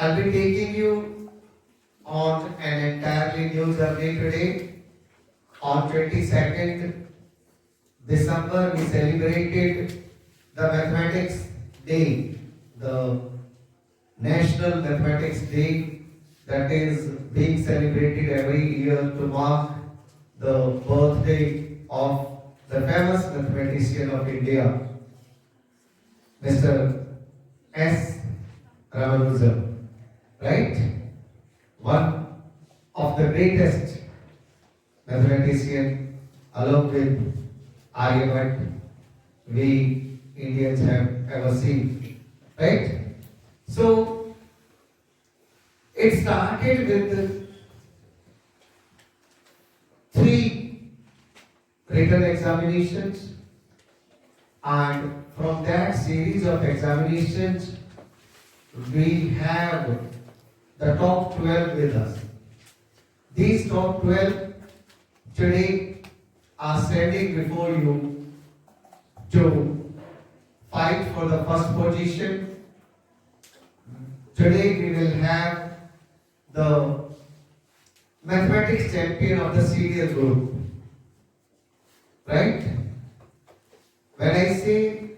I'll be taking you on an entirely new journey today. On 22nd December, we celebrated the Mathematics Day, the National Mathematics Day that is being celebrated every year to mark the birthday of the famous mathematician of India, Mr. S. Ramanujan, right? One of the greatest mathematician along with Aryabhatta we Indians have ever seen, right? So it started with three written examinations, and from that series of examinations we have the top 12 with us. These top 12 today are standing before you to fight for the first position. Today we will have the mathematics champion of the senior group, right? When I say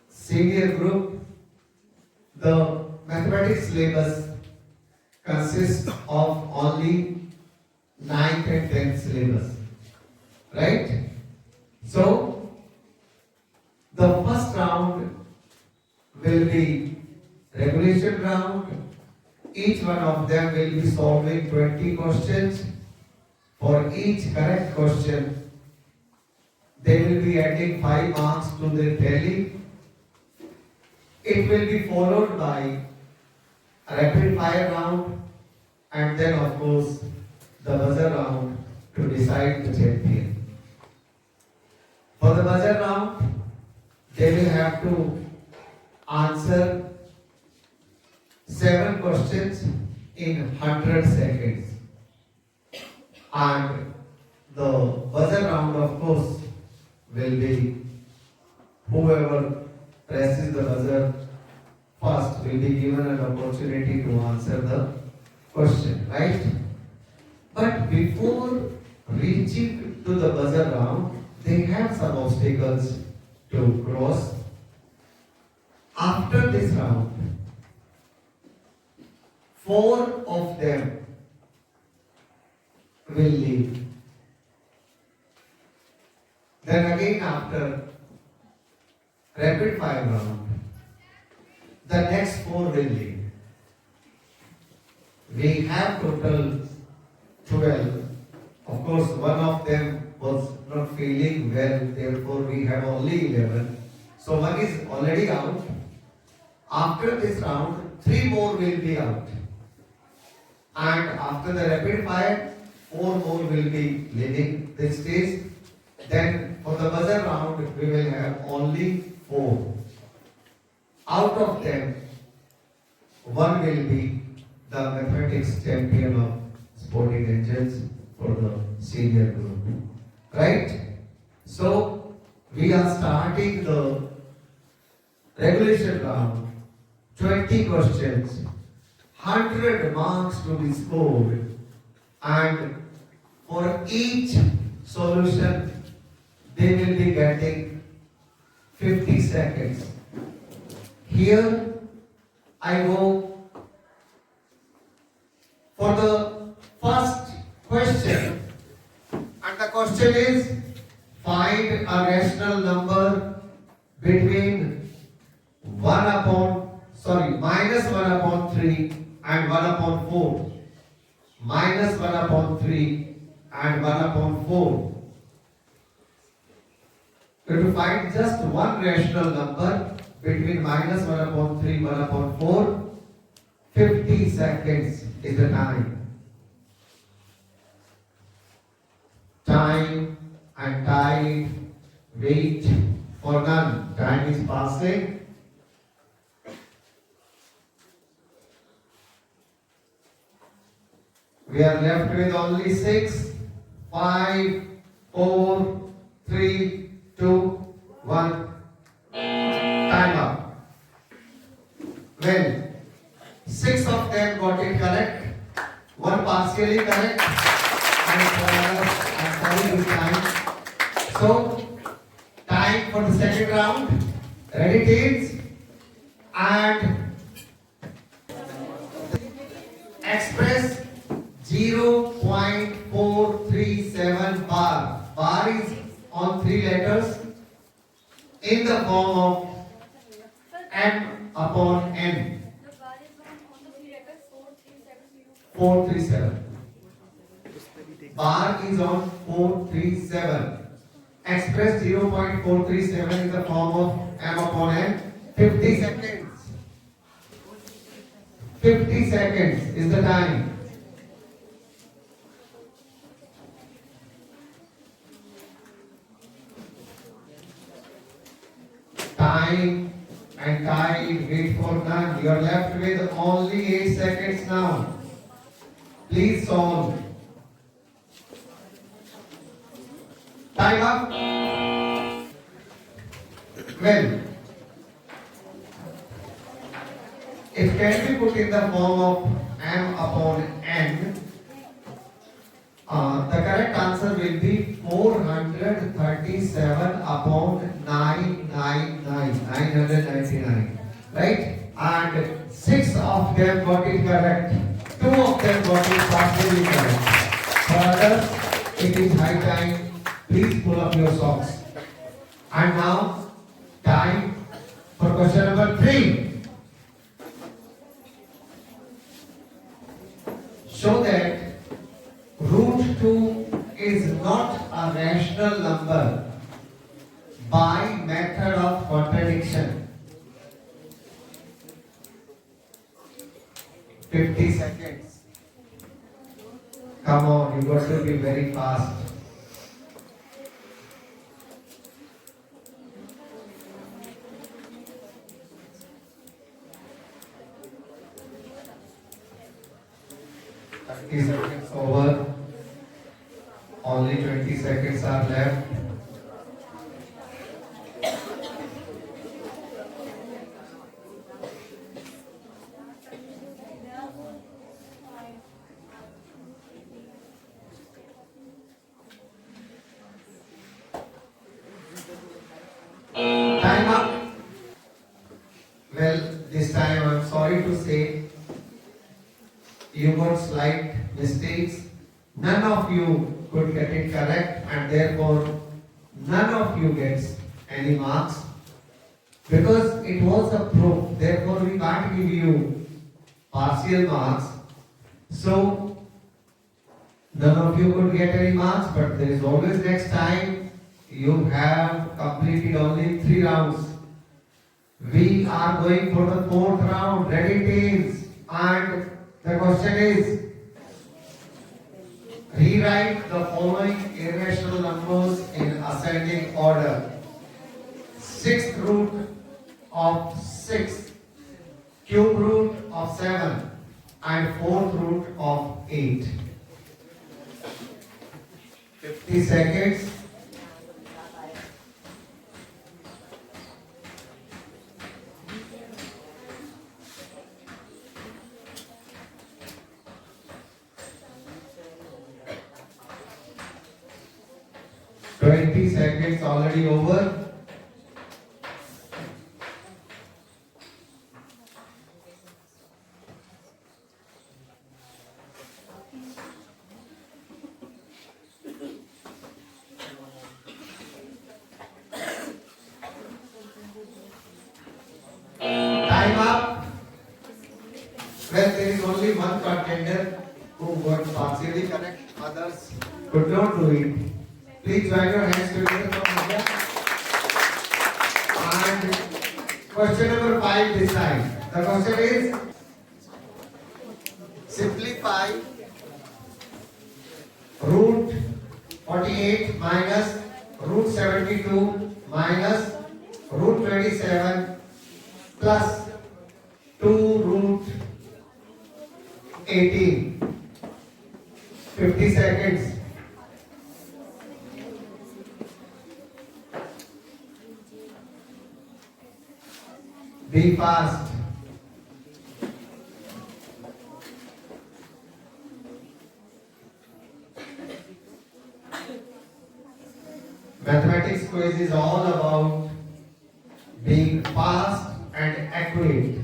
senior group, the mathematics syllabus consists of only 9th and 10th syllabus, right? So the first round will be regulation round. Each one of them will be solving 20 questions. For each correct question, they will be adding 5 marks to their tally. It will be followed by a rapid fire round, and then of course the buzzer round to decide the champion. For the buzzer round, they will have to answer 7 questions in 100 seconds. And the buzzer round, of course, will be whoever presses the buzzer first will be given an opportunity to answer the question, right? But before reaching to the buzzer round, they have some obstacles to cross. After this round, 4 of them will leave. Then again after rapid fire round, the next 4 will leave. We have total 12. Of course, one of them was not feeling well, therefore we have only 11. So one is already out. After this round, 3 more will be out. And after the rapid fire, 4 more will be leaving this stage. Then for the buzzer round, we will have only 4. Out of them, 1 will be the mathematics champion of sporting engines for the senior group. Right? So we are starting the regulation round. 20 questions, 100 marks to be scored, and for each solution they will be getting 50 seconds. Here I go for the first question, and the question is find a rational number between minus 1 upon 3 and 1 upon 4. Minus 1 upon 3 and 1 upon 4. To find just one rational number between minus 1 upon 3, 1 upon 4, 50 seconds is the time. Time and tide, wait for none. Time is passing. We are left with only 6, 5, 4, 3, 2, 1. Time up. Well, 6 of them got it correct, one partially correct, and I'm sorry this time. So, time for the second round. Ready, teams? And express 0.437 bar. Bar is on 3 letters in the form of M upon N. The bar is on the 3 letters 4370. 437. Bar is on 437. Express 0.437 in the form of M upon N. 50 seconds. 50 seconds is the time. Time and time, wait for none. You are left with only 8 seconds now. Please solve. Time up. Well, it can be put in the form of M upon N. The correct answer will be 437 upon 999. Right? And 6 of them got it correct. 2 of them got it partially correct. For others, it is high time. Please pull up your socks. And now, time for question number 3. Show that root 2 is not a rational number by method of contradiction. 50 seconds. Come on, you got to be very fast. Seconds over. Only 20 seconds are left. Time up. Well, this time I'm sorry to say you got slight mistakes. None of you could get it correct, and therefore none of you gets any marks because it was a proof. Therefore, we can't give you partial marks. So none of you could get any marks, but there is always next time. You have completed only 3 rounds. We are going for the 4th round. Ready, teams? And the question is, rewrite the following irrational numbers in ascending order. 6th root of 6, cube root of 7, and 4th root of 8. 50 seconds. Seconds already over. Time up. Well, there is only one contender who got partially correct. Others could not do it. Please join your hands together for India. And question number 5 this time. The question is, simplify root 48 minus root 72 minus root 27 plus 2 root 18. 50 seconds. Be fast. Mathematics quiz is all about being fast and accurate.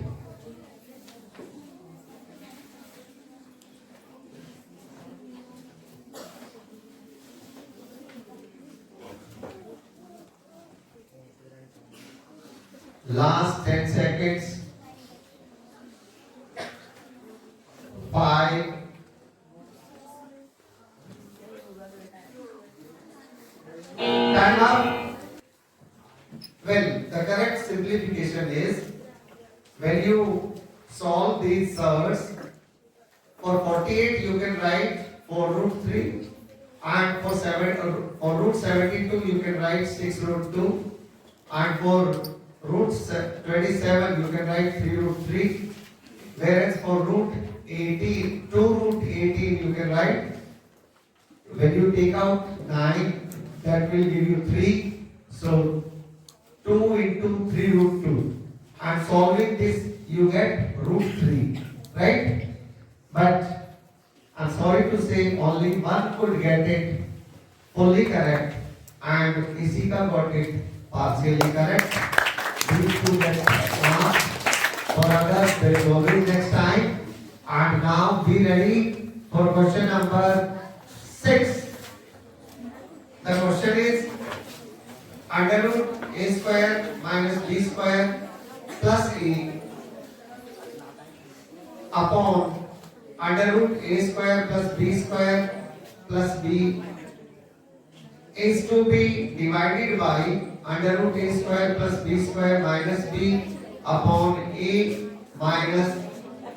Last 10 seconds. 5, 10 up. Well, the correct simplification is when you solve these serves, for 48 you can write 4 root 3, and for root 72 you can write 6 root 2, and for root 27 you can write 3 root 3, whereas for root 18, 2 root 18 you can write, when you take out 9, that will give you 3, so 2 into 3 root 2, and solving this you get root 3, right? But I'm sorry to say only one could get it fully correct and Isika got it partially correct. These two get marks. For others there is always next time. And now be ready for question number 6. The question is under root a square minus b square plus e upon under root a square plus b square plus b is to be divided by under root a square plus b square minus b upon a minus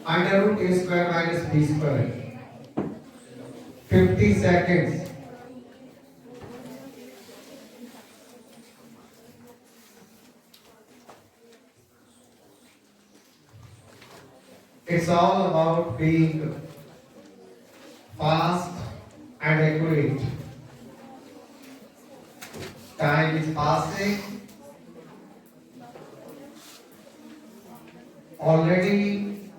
under root a square minus b square. 50 seconds. It's all about being fast and accurate. Time is passing. Already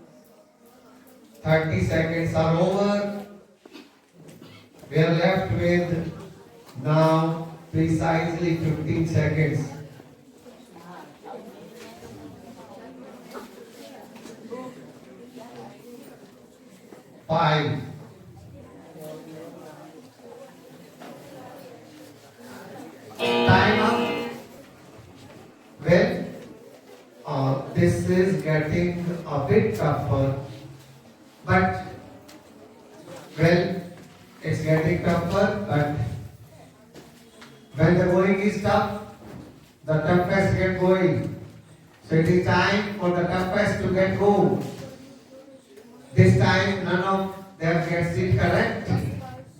30 seconds are over. We are left with now precisely 15 seconds. 5, time up. Well, this is getting a bit tougher, but well, it's getting tougher, but when the going is tough, the toughest get going. So it is time for the toughest to get go. This time none of them gets it correct.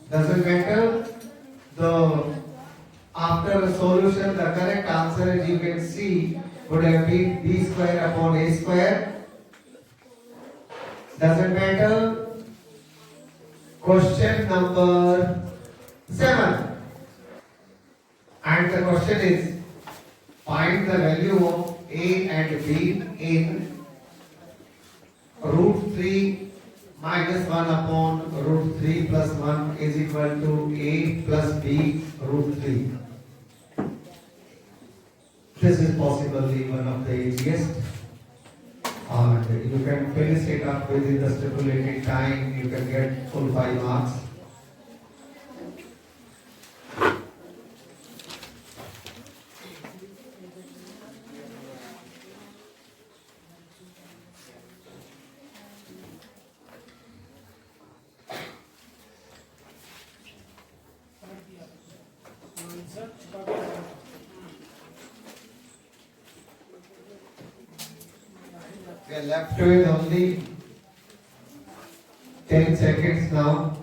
Doesn't matter. After the solution, the correct answer, as you can see, would have been b square upon a square. Doesn't matter. Question number 7. And the question is, find the value of a and b in root 3 minus 1 upon root 3 plus 1 is equal to a plus b root 3. This is possibly one of the easiest. And you can finish it up within the stipulated time. You can get full 5 marks. We are left with only 10 seconds now.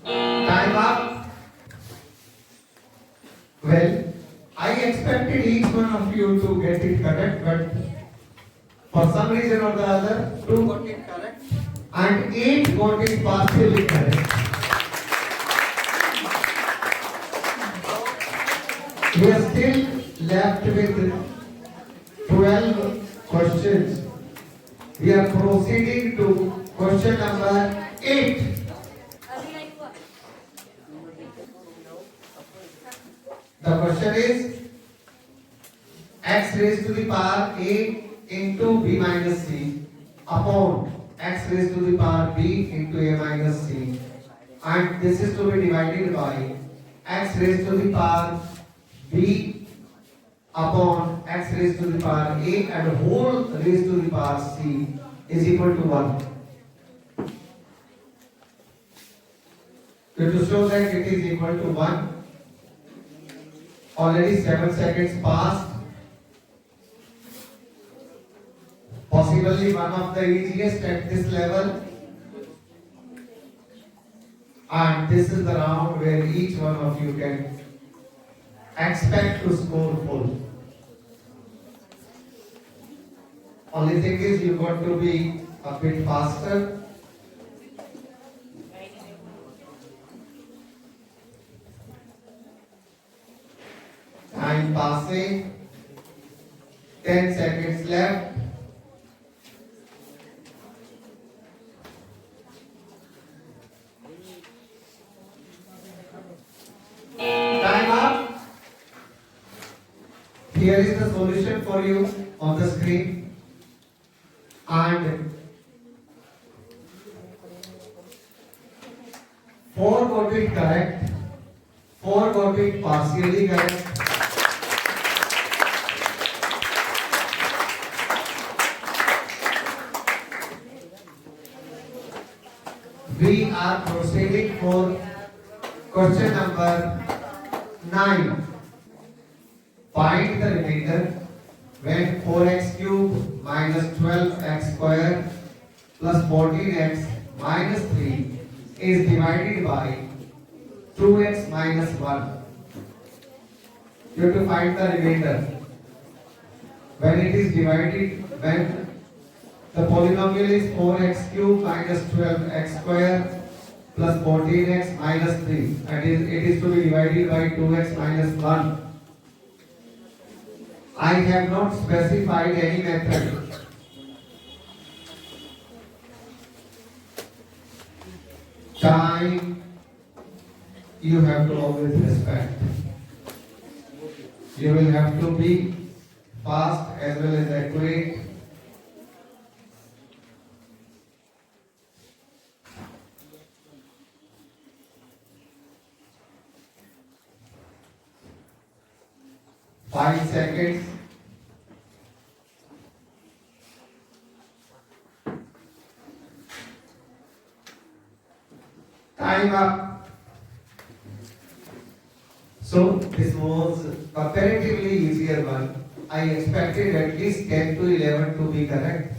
Time up. Well, I expected each one of you to get it correct, but for some reason or the other, 2 got it correct and 8 got it partially correct. We are still left with 12 questions We are proceeding to question number 8. अभी नहीं हुआ. The question is x raised to the power a into b minus c upon x raised to the power b into a minus c, and this is to be divided by x raised to the power b upon x raised to the power a and whole raised to the power c is equal to 1. So to show that it is equal to 1, already 7 seconds passed. Possibly one of the easiest at this level, and this is the round where each one of you can expect to score full. Only thing is you got to be a bit faster. Time passing, 10 seconds left. Time up. Here is the solution for you on the screen, and 4 got it correct, 4 got it partially correct. We are proceeding for question number 9. Find the remainder when 4x cube minus 12x square plus 14x minus 3 is divided by 2x minus 1. You have to find the remainder when it is divided, when the polynomial is 4x cube minus 12x square plus 14x minus 3, and it is to be divided by 2x minus 1. I have not specified any method. Time you have to always respect. You will have to be fast as well as accurate. Five seconds. Time up. So this was comparatively easier one. I expected at least 10 to 11 to be correct,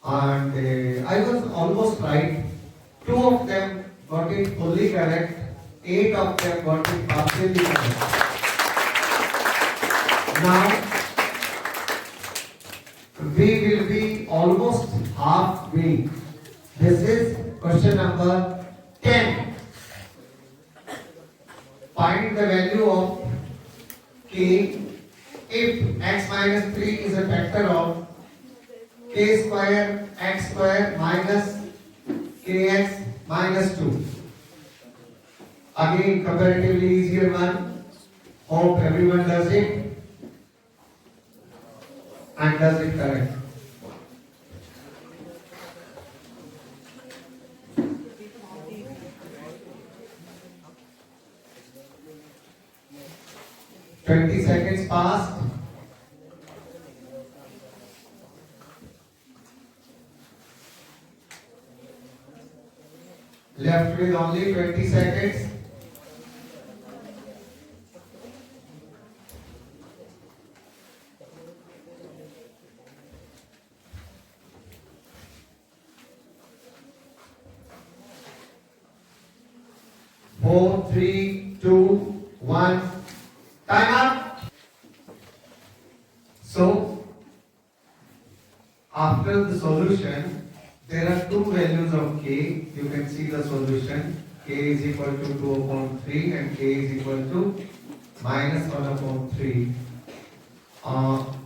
and I was almost right. 2 of them got it fully correct. 8 of them got it partially correct. Now we will be almost halfway. This is question number 10. Find the value of k if x minus 3 is a factor of k square x square minus kx minus 2. Again, comparatively easier one. Hope everyone does it and does it correct. Twenty seconds passed. Left with only 20 seconds. Four, three, two, one. Time up. So, after the solution, there are 2 values of k. You can see the solution. K is equal to 2 upon 3 and k is equal to minus 1 upon 3.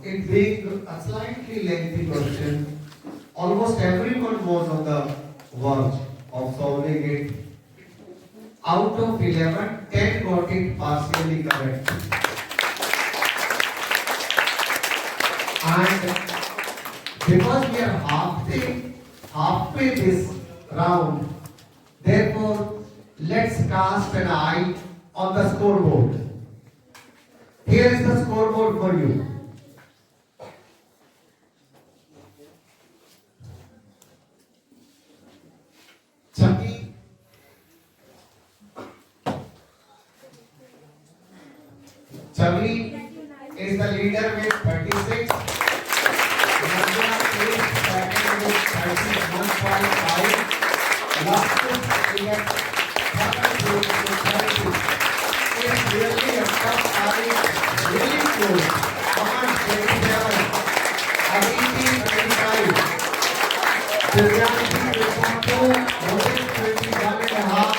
It being a slightly lengthy question, almost everyone was on the verge of solving it. Out of 11, 10 got it partially correct. And because we are halfway this round, therefore let's cast an eye on the scoreboard. Here is the scoreboard for you. Chucky is the leader with 36. Navya is second with 31.5. Laskus is at third with 30. It's really a tough fight, really close. Aman 27, Aditi 25, Divyanshi 22, Mohit 21 and a half,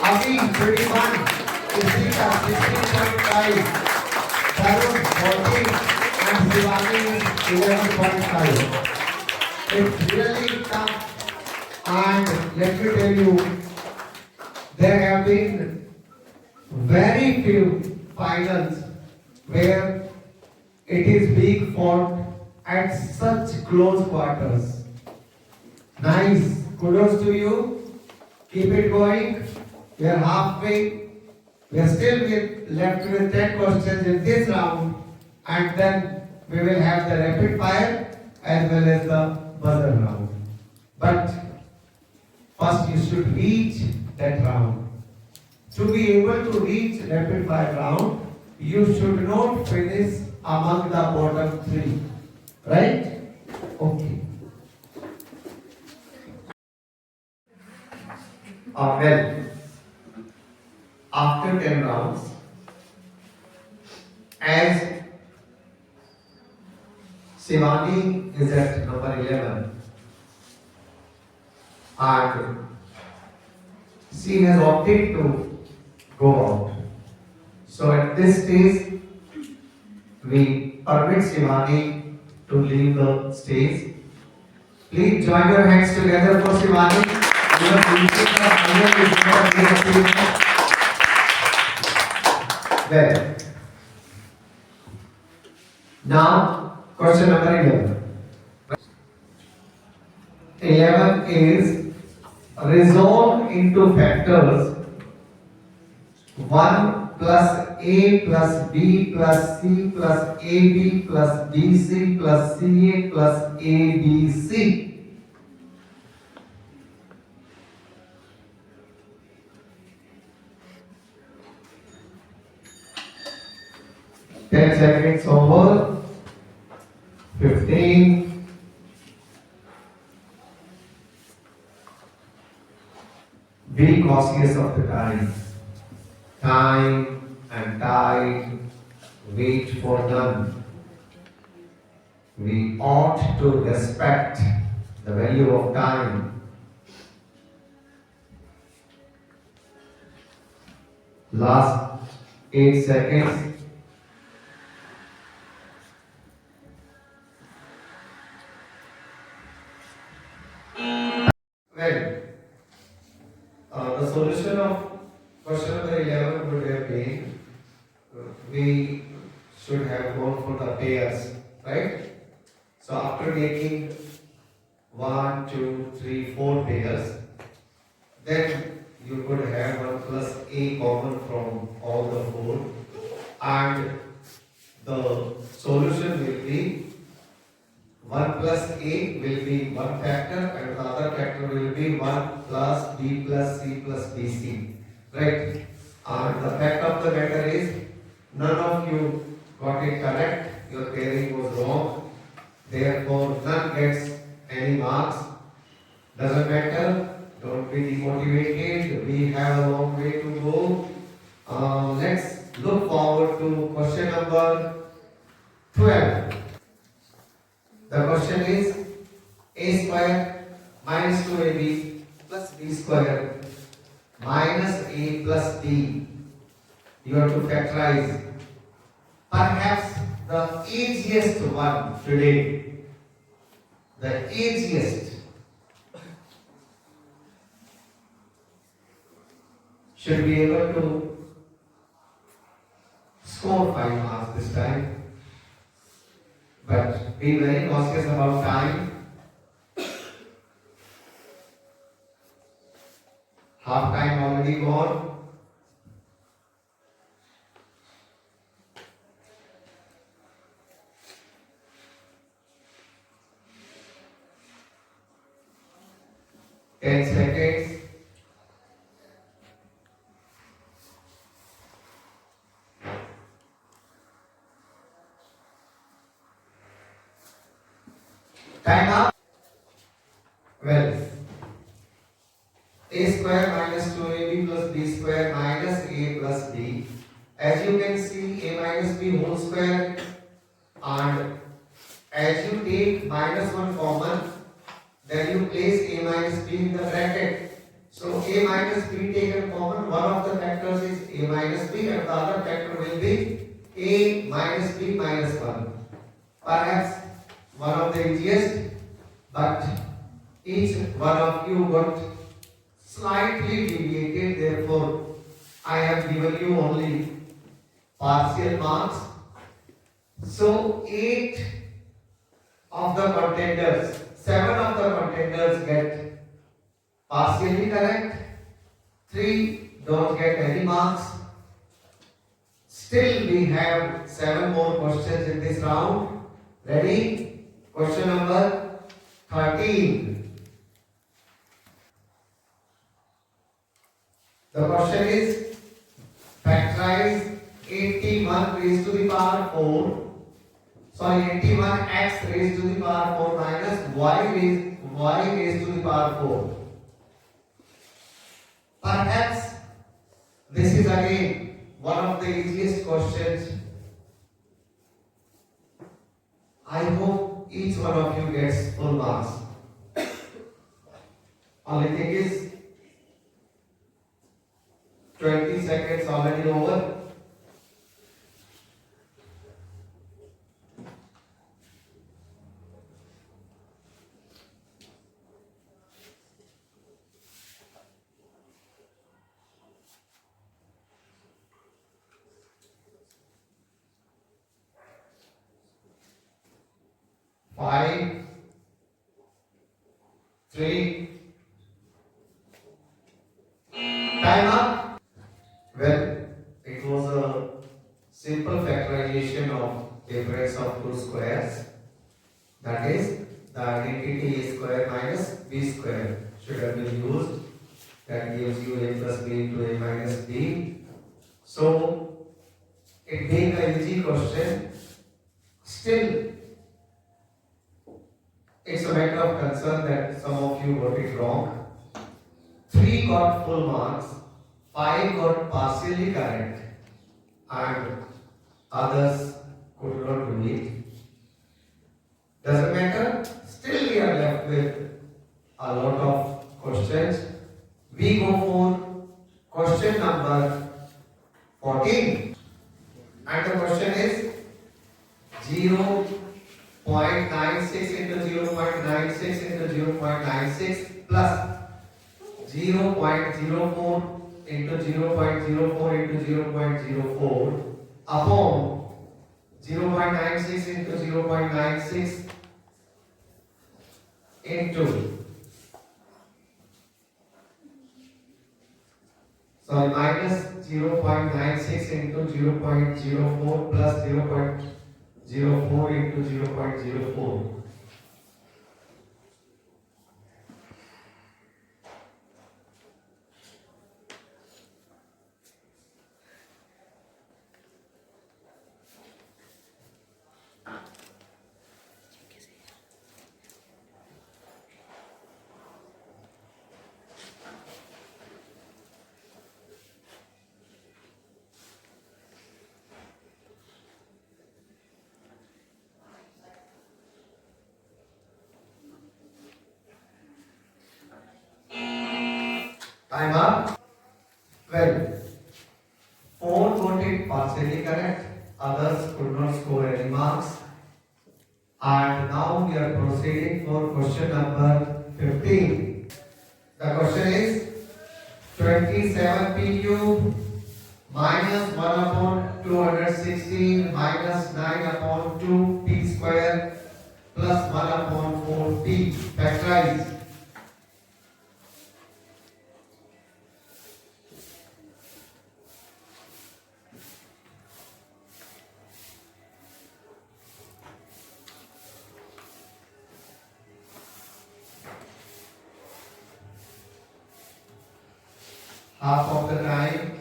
Avi 21, Isika 16.5, Tarun 14, and Shivani is 11.5. It's really tough, and let me tell you, there have been very few finals where it is being fought at such close quarters. Nice, kudos to you. Keep it going. We are halfway. We are still left with 10 questions in this round, and then we will have the rapid fire as well as the buzzer round. But first you should reach that round. To be able to reach rapid fire round, you should not finish among the bottom 3. Right? Okay. Well, after 10 rounds, as Shivani is at number 11, and she has opted to go out. So at this stage, we permit Shivani to leave the stage. Please join your hands together for Shivani. You have reached the highest achievement. Well, now question number 11. 11 is resolve into factors 1 plus A plus B plus C plus AB plus BC plus CA plus ABC. 10 seconds over. 15. Be cautious of the time. Time and tide wait for none. We ought to respect the value of time. Last 8 seconds. Well, the solution of question number 11 would have been we should have gone for the pairs, right? So after making 1, 2, 3, 4 pairs, then you could have 1 plus A common from all the 4, and the solution will be 1 plus A will be one factor and the other factor will be 1 plus B plus C plus BC. Right? And the fact of the matter is none of you got it correct. Your pairing was wrong. Therefore, none gets any marks. Doesn't matter. Don't be demotivated. We have a long way to go. Let's look forward to question number 12. The question is A square minus 2AB plus B square minus A plus D. You have to factorize. Perhaps the easiest one today. the easiest should be able to score 5 marks this time. But be very cautious about time. Half time already gone. Ten seconds. Time up. Well, a square minus 2ab plus b square minus a plus b. As you can see, a minus b whole square, and as you take minus 1 common, then you place a minus b in the bracket. So a minus b taken common, one of the factors is a minus b and the other factor will be a minus b minus 1. Perhaps one of the easiest, but each one of you got slightly deviated, therefore I have given you only partial marks. So 8 of the contenders, 7 of the contenders get partially correct, 3 don't get any marks. Still we have 7 more questions in this round. Ready? Question number 13. The question is, factorize 81 raised to the power 4. 81x raised to the power 4 minus y raised to the power 4. Perhaps this is again one of the easiest questions. I hope each one of you gets full marks. Only thing is 20 seconds already over. Five, 3, time up. Well, it was a simple factorization of difference of two squares. That is, the identity a square minus b square should have been used. That gives you a plus b into a minus b. So, it being an easy question, still it's a matter of concern that some of you got it wrong. 3 got full marks, 5 got partially correct, and others could not do it. Doesn't matter, still we are left with a lot of questions. We go for question number 14. And the question is 0.96 into 0.96 into 0.96 plus 0.04 into 0.04 into 0.04 upon 0.96 into 0.96 into minus 0.96 into 0.04 plus 0.04 into 0.04. Time up. Well, 4 got it partially correct, others could not score any marks. And now we are proceeding for question number 15. The question is 27p cube minus 1 upon 216 minus 9 upon 2p square plus 1 upon 4p. Factorize. Half of the time.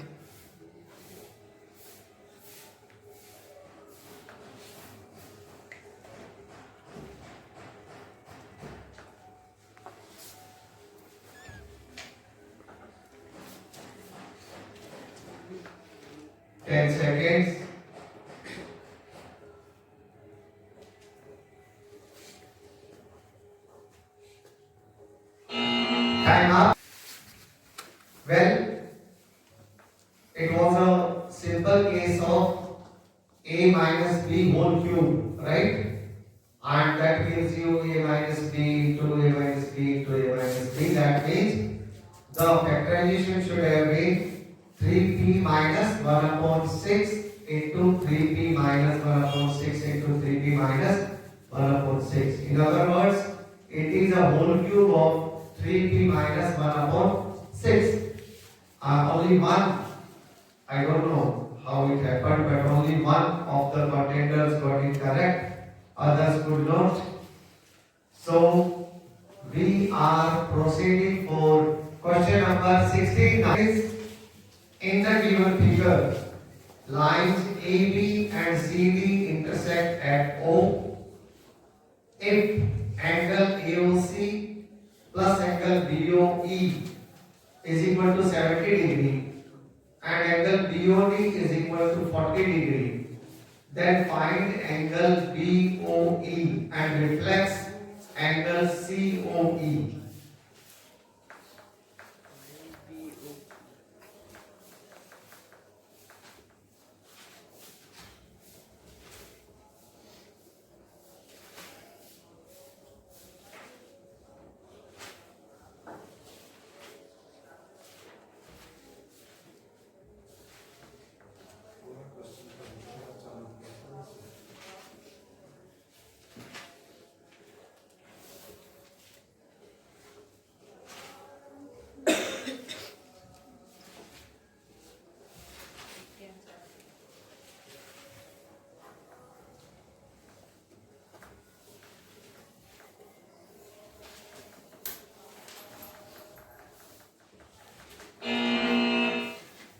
Ten seconds. Time up. Well, it was a simple case of a minus b whole cube, right? And that gives you a minus b into a minus b into a minus b. That means the factorization should have been 3p minus 1 upon 6 into 3p minus 1 upon 6 into 3p minus 1 upon 6. In other words, it is a whole cube of 3p minus 1 upon 6. Only one, I don't know how it happened, but only one of the contenders got it correct, others could not. So we are proceeding for question number 16. Now is in the given figure, lines AB and CD intersect at O. If angle AOC plus angle BOE is equal to 70 degree and angle BOD is equal to 40 degree, then find angle BOE and reflex angle COE.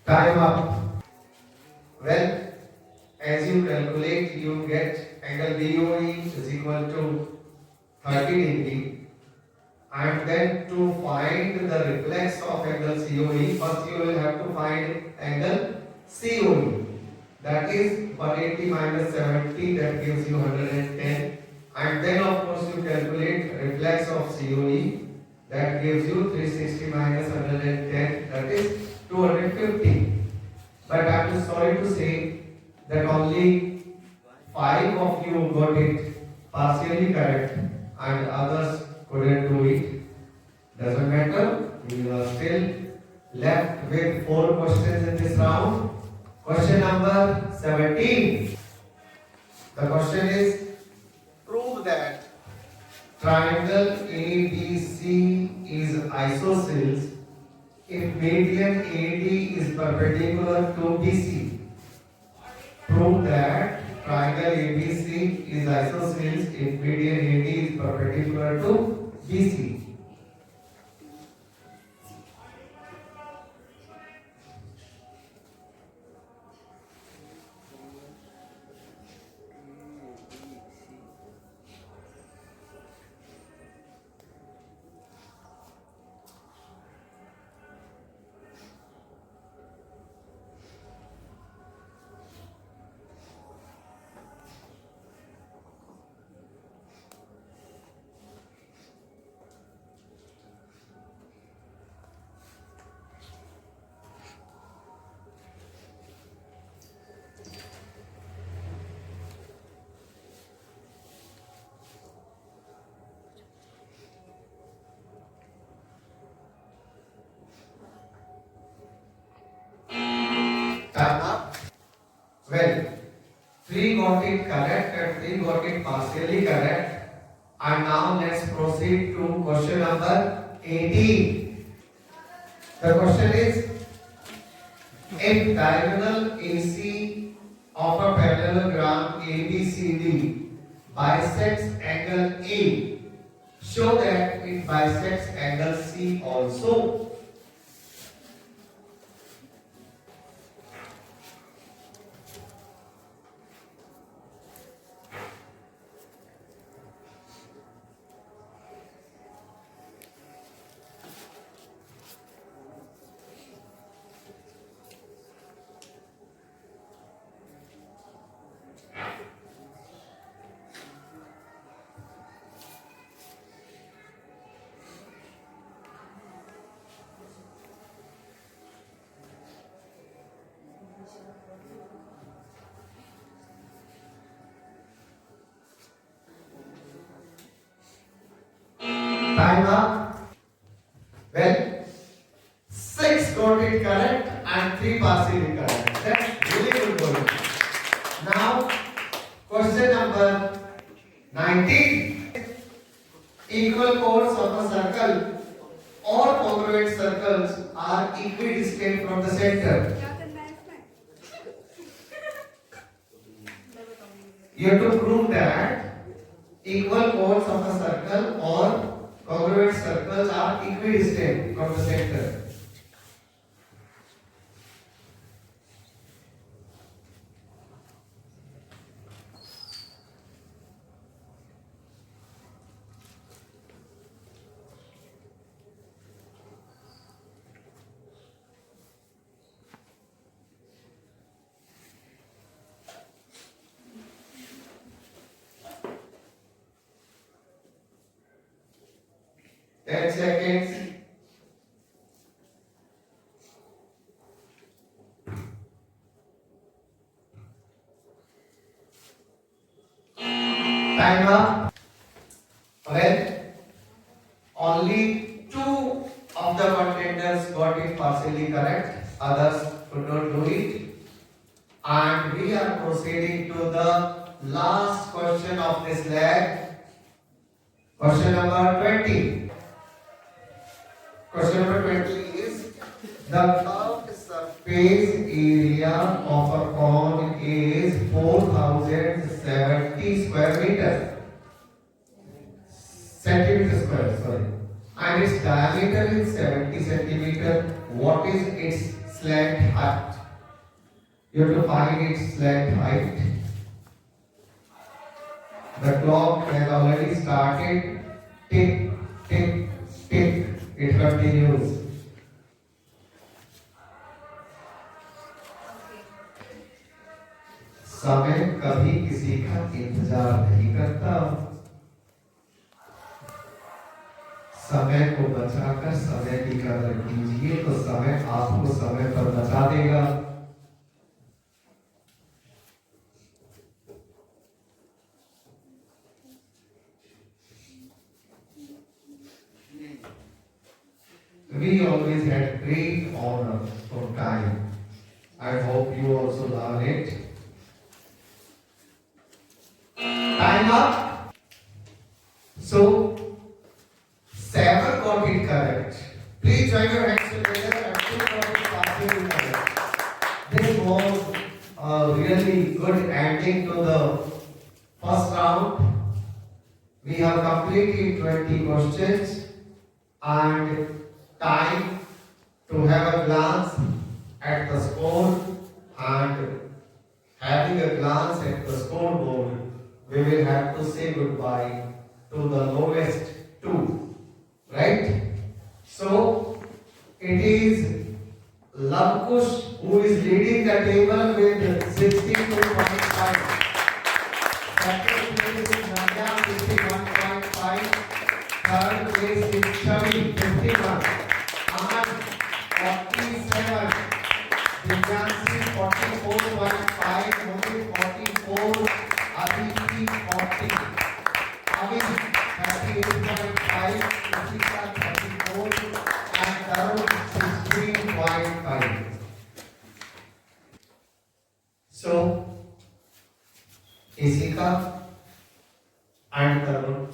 Time up. Well, as you calculate, you get angle BOE is equal to 30 degree, and then to find the reflex of angle COE, first you will have to find angle COE. That is 180 minus 70, that gives you 110, and then of course you calculate reflex of COE, that gives you 360 minus 110, that is 250. But I am sorry to say that only 5 of you got it partially correct and others couldn't do it. Doesn't matter, we are still left with 4 questions in this round. Question number 17. The question is, prove that triangle ABC is isosceles if median AD is perpendicular to BC. Prove that triangle ABC is isosceles if median AD is perpendicular to BC. Well, 3 got it correct and 3 got it partially correct. And now let's proceed to question number 18. The question is, if diagonal AC of a parallelogram ABCD bisects angle A, show that it bisects angle C also. Time up. Well, 6 got it correct and 3 partially correct. That's really good going. Now, question number 19. Equal chords of a circle or congruent circles are equidistant from the center. क्या करना है इसमें? You have to prove that equal chords of a circle or congruent circles are equidistant from the center. Ten seconds. Time up. Well, only 2 of the contenders got it partially correct. Others could not do it. And we are proceeding to the last question of this leg. Question number 20. Question number 20 is, the curved surface area of a cone is 4070 square meters. Centimeter square, sorry. And its diameter is 70 centimeter. What is its slant height? You have to find its slant height. The clock has already started. Tick, tick, tick. It continues. समय कभी किसी का इंतजार नहीं करता। समय को बचाकर समय की कदर कीजिए तो समय आपको समय पर बचा देगा। We always had great honor for time. I hope you also learn it. Time up. So, 7 got it correct. Please join your hands together and 2 got it partially correct. This was really good ending to the first round. We have completed 20 questions and time to have a glance at the score, and having a glance at the scoreboard, we will have to say goodbye to the lowest 2, right? So it is Lavkush who is leading the table with 62.5. Second place is Nanya, 51.5. Third place is Chavi, 51. Aman, 47. Divyanshi, 44.5. Mohit, 44. Aditi, 40. Amin, 38.5. Jessica, 34. And Tarun, 16.5. So, Isika and Tarun,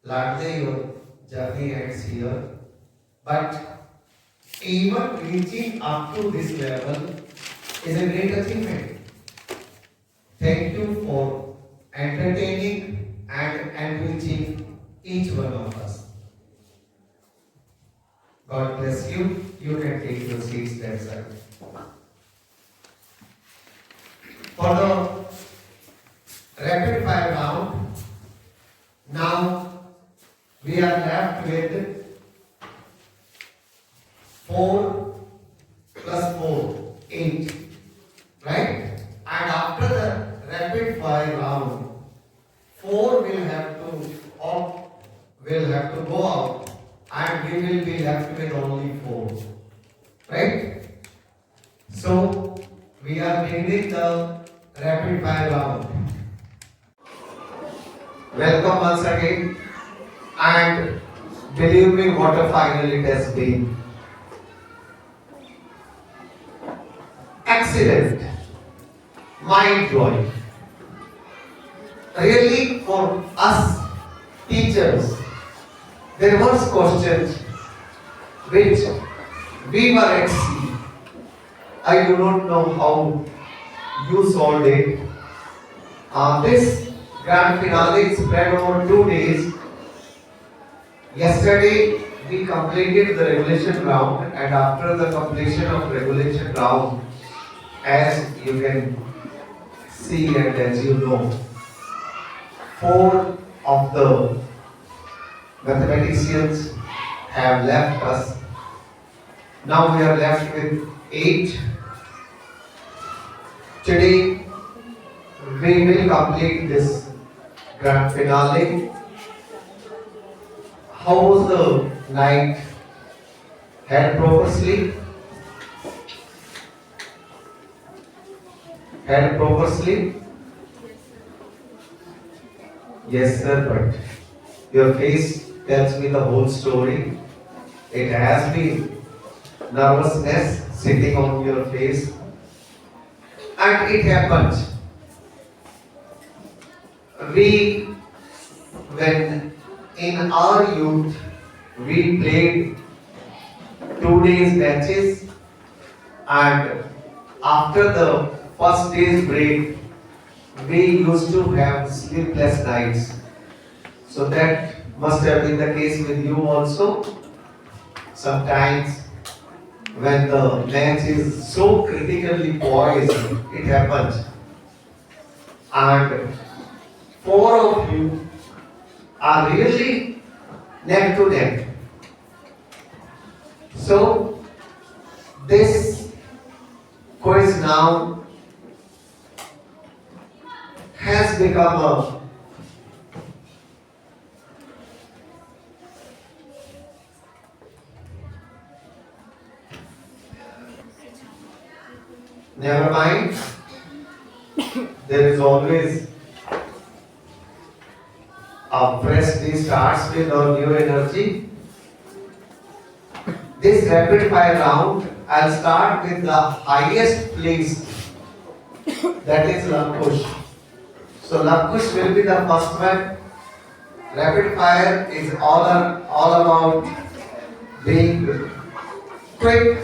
largely your journey ends here, but even reaching up to this level is a great achievement. Thank you for entertaining and enriching each one of us. God bless you. You can take your seats that side. For the rapid fire round, now we are left with 4 plus 4, 8. Right? And after the rapid fire round, 4 will have to go out, and we will be left with only 4. Right? So we are beginning the rapid fire round. Welcome once again, and believe me, what a final it has been. Excellent. Mind blowing. Really, for us teachers, there was questions which we were at sea. I do not know how you solved it. This grand finale spread over 2 days. Yesterday we completed the regulation round, and after the completion of regulation round, as you can see and as you know, 4 of the mathematicians have left us. Now we are left with 8. Today we will complete this grand finale. How was the night? Had proper sleep? Had proper sleep? Yes, sir, but your face tells me the whole story. It has been nervousness sitting on your face, and it happens. When in our youth, we played 2 days matches, and after the first day's break, we used to have sleepless nights. So that must have been the case with you also. Sometimes when the match is so critically poised, it happens. And 4 of you are really neck to neck. So this quiz now has become a never mind. There is always a fresh day starts with our new energy. This rapid fire round, I'll start with the highest place, that is Lakush. So Lakush will be the first one. Rapid fire is all about being quick,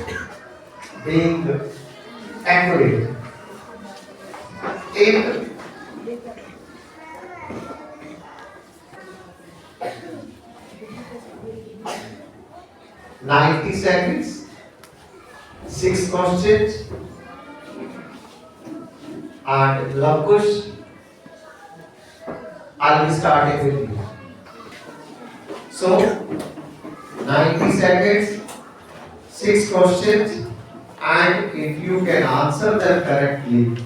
being accurate. In 90 seconds, 6 questions, and Lakush, I'll be starting with you. So, 90 seconds, 6 questions, and if you can answer them correctly,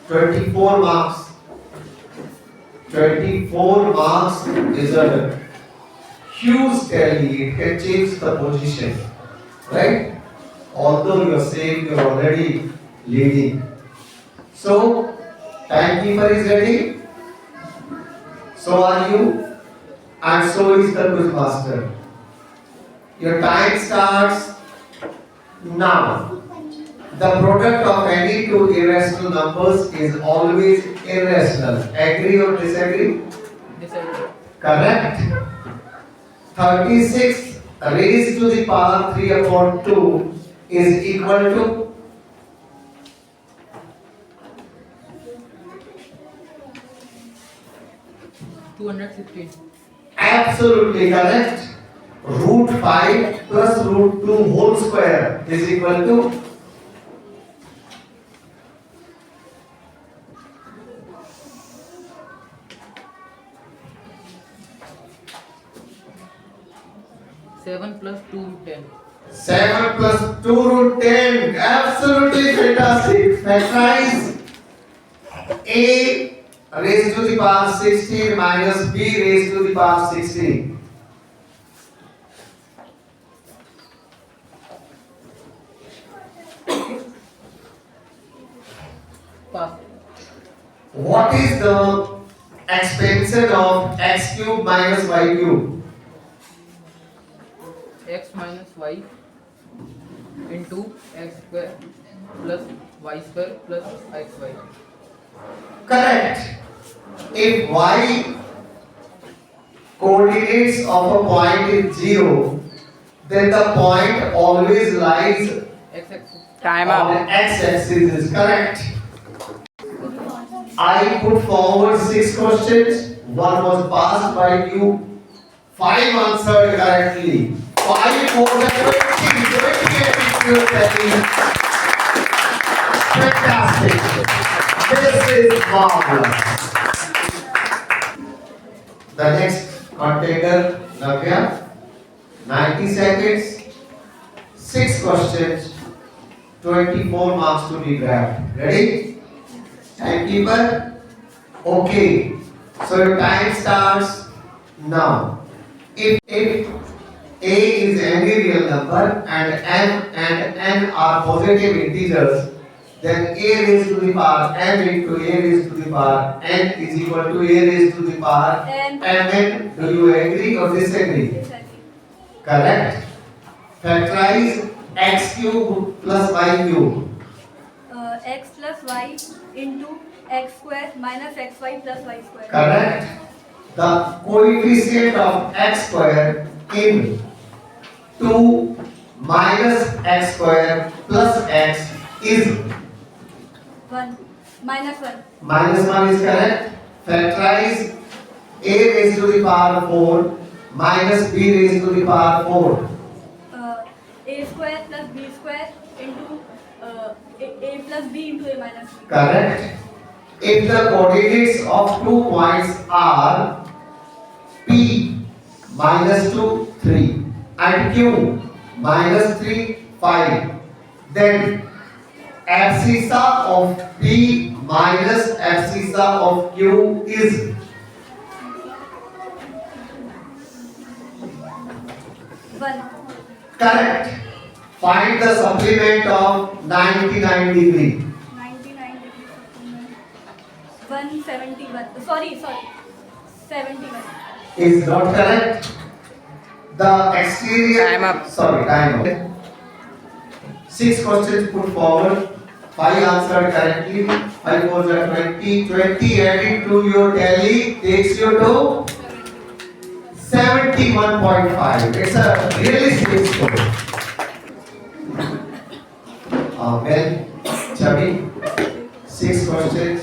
24 marks. 24 marks is a huge tally. It can change the position, right? Although you are saying you are already leading. So, timekeeper is ready. So are you, and so is the quiz master. Your time starts now. The product of any two irrational numbers is always irrational. Agree or disagree? Disagree. Correct. 36 raised to the power 3 upon 2 is equal to 216. absolutely correct. Root 5 plus root 2 whole square is equal to Seven plus 2 root 10. 7 plus 2 root 10. Absolutely fantastic. Factorize A raised to the power 16 minus B raised to the power 16. Pass. What is the expansion of x cube minus y cube? X minus y into x square plus y square plus xy. Correct. If y coordinates of a point is 0, then the point always lies X axis. on x-axis is correct. I put forward 6 questions. One was passed by you. 5 answered correctly. 5 more than 20 attitude technique. Fantastic. This is marvelous. The next contender, Navya. 90 seconds. 6 questions. 24 marks to be grabbed. Ready? Timekeeper? Okay. So your time starts now. If A is any real number and M and N are positive integers, then A raised to the power M into A raised to the power N is equal to A raised to the power Mn. Do you agree or disagree? Disagree. Correct. Factorize x cube plus y cube. X plus y into x square minus xy plus y square. Correct. The coefficient of x square in 2 minus x square plus x is 1 minus 1. minus 1 is correct. Factorize a raised to the power 4 minus b raised to the power 4. A square plus b square into a plus b into a minus b. Correct. If the coordinates of 2 points are P minus 2, 3 and Q minus 3, 5, then abscissa of P minus abscissa of Q is 1. correct. Find the supplement of 99 degree. 99 degrees. 171. Sorry. 71. Is not correct. The exterior. Time up. Sorry, time up. 6 questions put forward. 5 answered correctly. 5 was at 20. 20 added to your tally takes you to 71.5. It's a realistic score. Well, Chavi, 6 questions,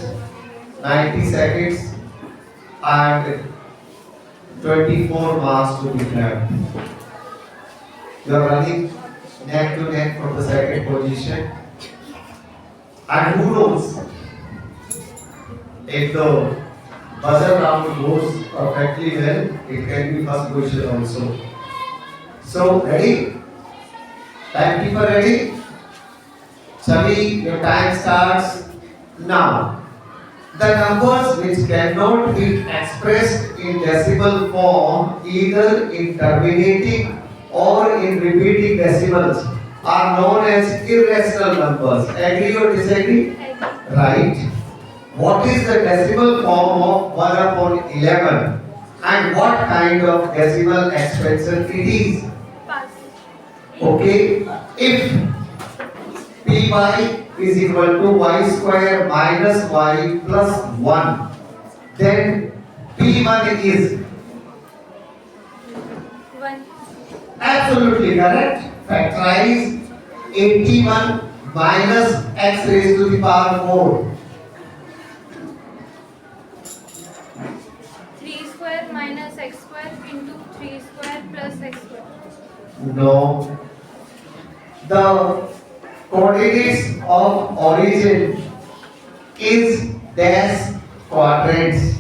90 seconds, and 24 marks to be grabbed. You are running neck to neck for the second position. And who knows, if the buzzer round goes perfectly well, it can be first position also. So, ready? Timekeeper ready? Chavi, your time starts now. The numbers which cannot be expressed in decimal form, either in terminating or in repeating decimals, are known as irrational numbers. Agree or disagree? Agree. Right. What is the decimal form of 1 upon 11? And what kind of decimal expansion it is? Pass. Okay. If py is equal to y square minus y plus 1. Then p1 is 1. absolutely correct. Factorize 81 minus x raised to the power 4. 3 square minus x square into 3 square plus x square. No. The coordinates of origin is dash quadrants.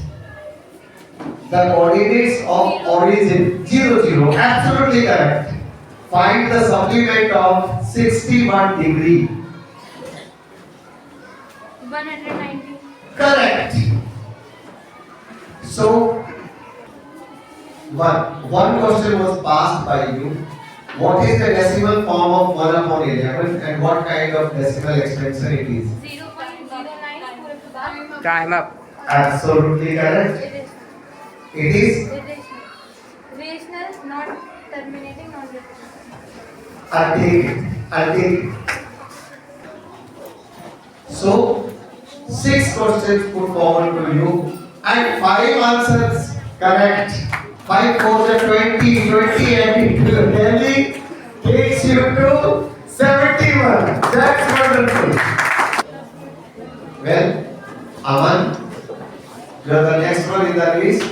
The coordinates of origin 0, 0. Absolutely correct. Find the supplement of 61 degree. 190. Correct. So, one question was passed by you. What is the decimal form of 1 upon 11 and what kind of decimal extension it is? 0.09. Time up. Absolutely correct. It is Irrational. Rational, not terminating, not repeating. I'll take it. I'll take it. So, 6 questions put forward to you and 5 answers correct. 5 4 are 20, 20 added to Delhi takes you to 71. That's wonderful. Well, Aman, you're the next one in the list.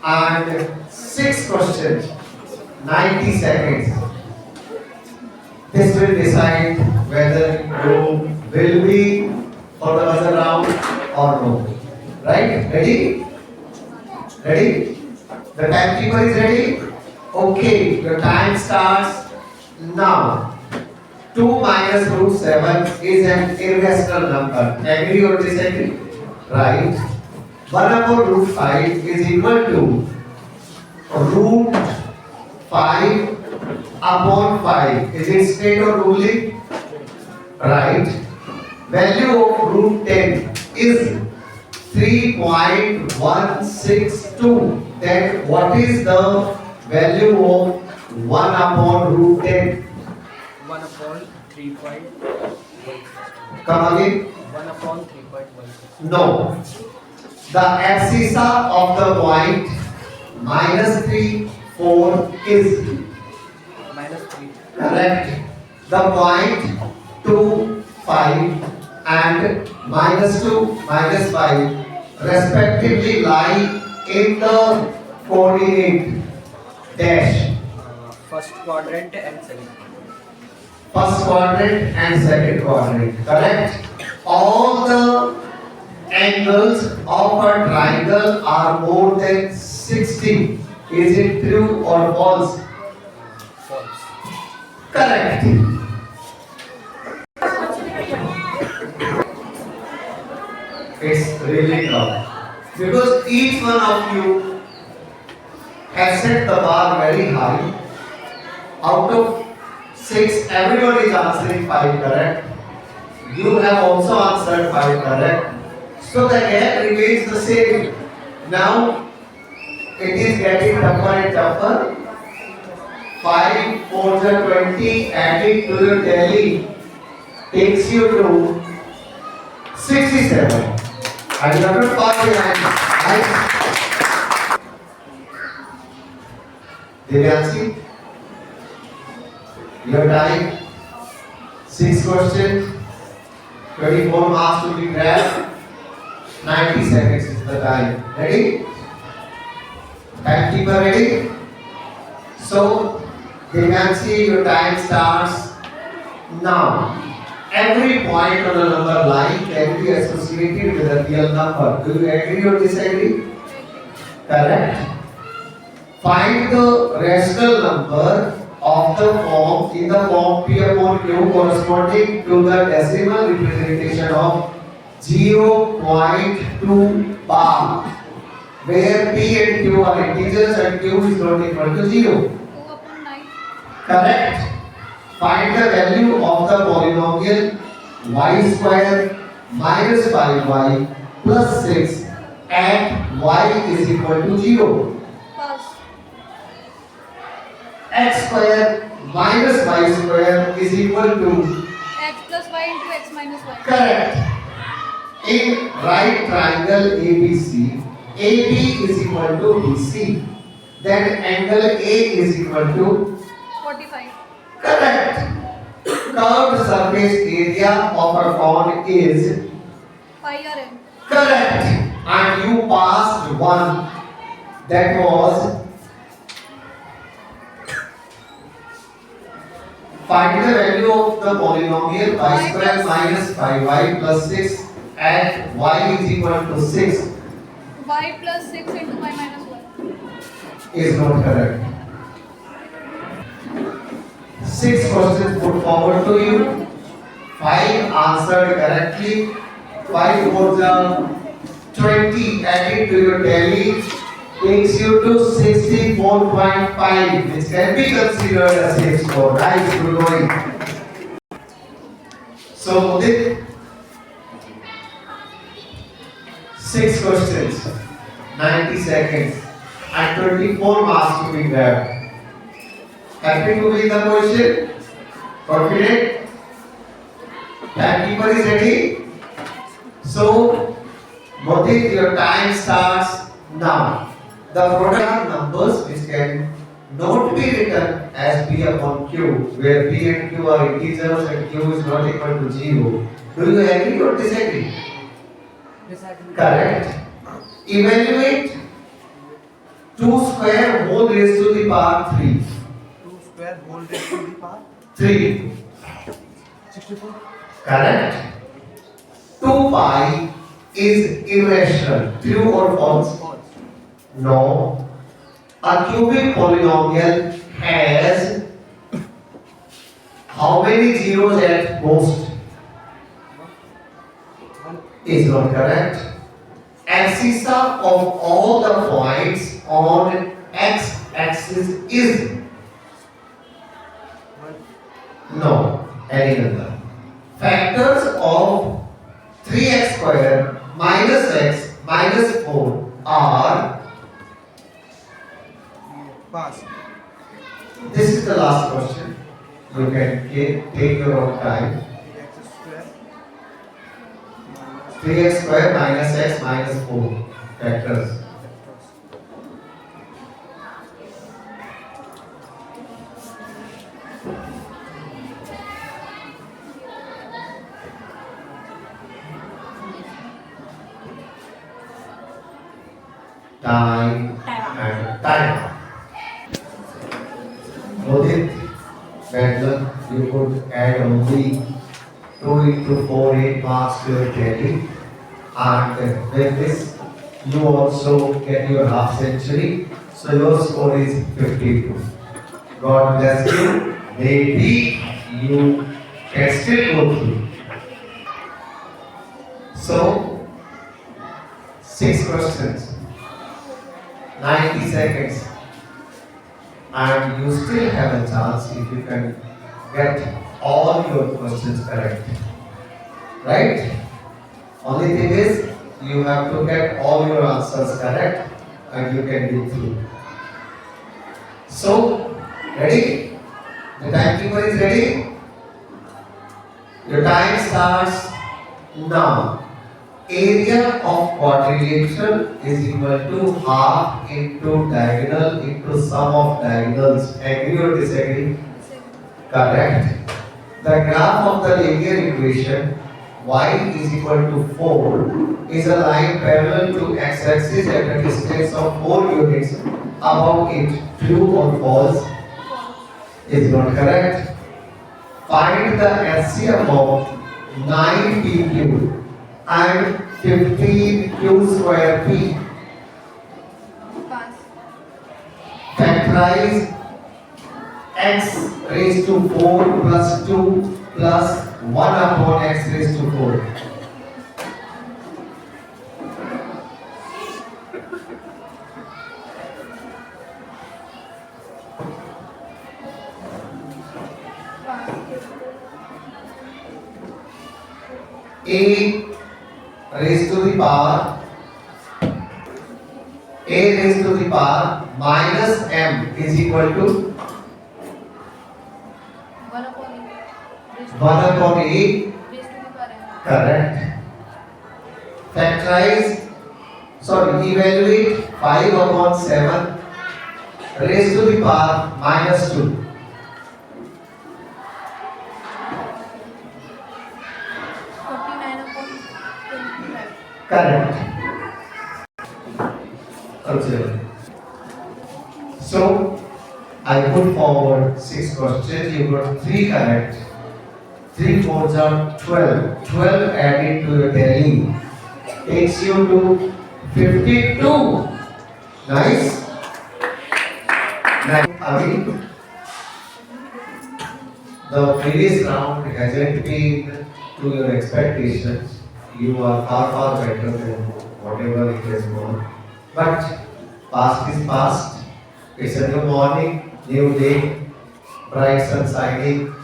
And 6 questions, 90 seconds. This will decide whether you will be for the buzzer round or no. Right? Ready? Ready? The timekeeper is ready? Okay, your time starts now. 2 minus root 7 is an irrational number. Agree or disagree? Right. 1 upon root 5 is equal to root 5 upon 5. Is it straight or ruling? Right. Value of root 10 is 3.162. Then what is the value of 1 upon root 10? 1 upon 3.1. Come again? 1 upon 3.1. No. The abscissa of the point -3, 4 is Minus 3. correct. The point 2, 5 and -2, -5 respectively lie in the coordinate dash. First quadrant and second. First quadrant and second quadrant. Correct. All the angles of a triangle are more than 60. Is it true or false? False. Correct. It's really tough because each one of you has set the bar very high. Out of 6, everyone is answering 5 correct. You have also answered 5 correct. So the gap remains the same. Now it is getting tougher and tougher. 5 4 20 added to your tally takes you to 67. And you have to pass behind. Right? Divyanshi, your time 6 questions, 24 marks to be grabbed. 90 seconds is the time. Ready? Timekeeper ready? So, Divyanshi, your time starts now. Every point on a number line can be associated with a real number. Do you agree or disagree? Correct. Find the rational number of the form in the form P upon Q corresponding to the decimal representation of 0.2 bar, where P and Q are integers and Q is not equal to 0. 2 upon 9. Correct. Find the value of the polynomial y square minus 5y plus 6 at y is equal to 0. Pass. X square minus y square is equal to, x plus y into x minus y. correct. In right triangle ABC, AB is equal to BC. Then angle A is equal to, 45. correct. Curved surface area of a cone is, Pi r m. correct. And you passed one. That was, find the value of the polynomial y square minus 5y plus 6 at y is equal to 6 Y plus 6 into y minus 1. is not correct. 6 questions put forward to you. 5 answered correctly. 5 was 20 added to your tally takes you to 64.5, which can be considered a safe score. Nice, good going. So, Mudit, 6 questions, 90 seconds, and 24 marks to be grabbed. Happy to be in the question? Confident? Timekeeper is ready? So, Mudit, your time starts now. The product are numbers which can not be written as P upon Q, where P and Q are integers and Q is not equal to 0. Do you agree or disagree? Disagree. Correct. Evaluate 2 square whole raised to the power 3. 2 square whole raised to the power 3. 64. Correct. 2 pi is irrational. True or false? False. No. A cubic polynomial has how many zeros at most? Is not correct. Abscissa of all the points on x-axis is, no, any number. Factors of 3x square minus x minus 4 are, Pass. this is the last question. You can take your own time. 3x square minus x minus 4 factors. Time and time. Mudit, Bedlam, you could add only 2 into 4, 8 marks to your tally. And with this, you also get your half century. So your score is 52. God bless you. Maybe you can still go through. So, 6 questions, 90 seconds. And you still have a chance if you can get all your questions correct. Right? Only thing is, you have to get all your answers correct and you can get through. So, ready? The timekeeper is ready? Your time starts now. Area of quadrilateral is equal to half into diagonal into sum of diagonals. Agree or disagree? Correct. The graph of the linear equation y is equal to 4 is a line parallel to x-axis at a distance of 4 units above it. True or false? Is not correct. Find the LCM of 9pq and 15q square p. Pass. Factorize x raised to 4 plus 2 plus 1 upon x raised to 4. A raised to the power minus m is equal to 1 upon 8. Raised to the power n. Correct. Factorize, evaluate 5 upon 7 raised to the power -2. 49 upon 25. Correct. Observe. So, I put forward 6 questions. You got 3 correct. 3 4s are 12. 12 added to your tally takes you to 52. Nice. Now, Avi, the previous round hasn't been to your expectations. You are far better than whatever it has gone. But past is past. It's a new morning, new day, bright sun shining,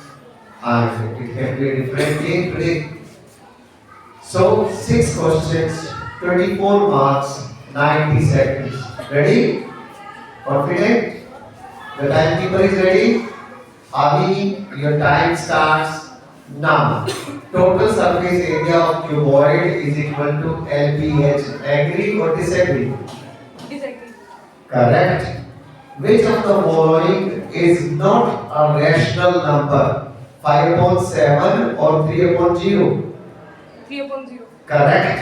and it can be a different day today. So 6 questions, 24 marks, 90 seconds. Ready? Confident? The timekeeper is ready? Avi, your time starts now. Total surface area of cuboid is equal to LPH. Agree or disagree? Disagree. Correct. Which of the following is not a rational number? 5 upon 7 or 3 upon 0? 3 upon 0. Correct.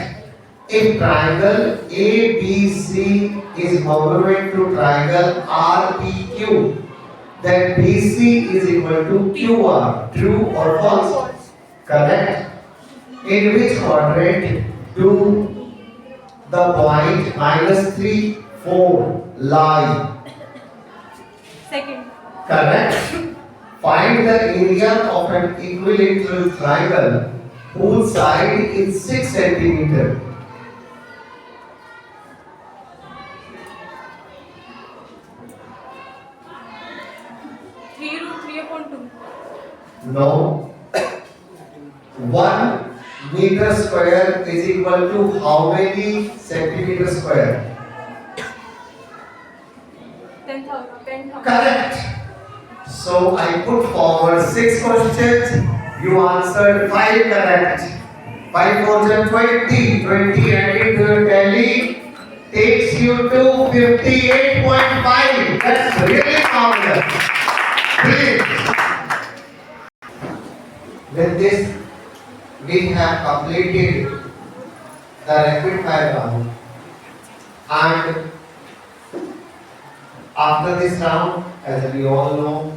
If triangle ABC is congruent to triangle RPQ, then BC is equal to QR. True or false? False. Correct. In which quadrant do the point -3, 4 lie? Second. Correct. Find the area of an equilateral triangle whose side is 6 centimeter. Three root 3 upon 2. No. 1 meter square is equal to how many centimeter square? 10,000. Correct. So I put forward 6 questions. You answered 5 correct. 5 4 20. 20 added to your tally takes you to 58.5. That's really marvelous. Brilliant. With this, we have completed the rapid fire round. And after this round, as we all know,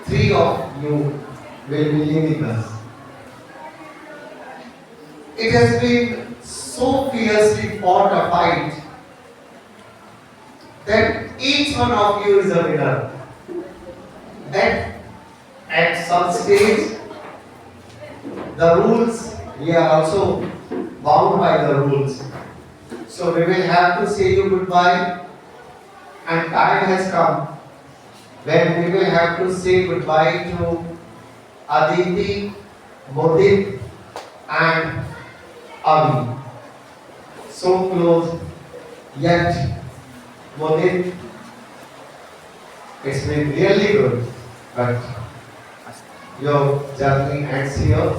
3 of you will be leaving us. It has been so fiercely fought a fight that each one of you is a winner. That at some stage, the rules, we are also bound by the rules. So we will have to say you goodbye, and time has come when we will have to say goodbye to Aditi, Modit, and Avi. So close, yet Modit, it's been really good, but your journey ends here.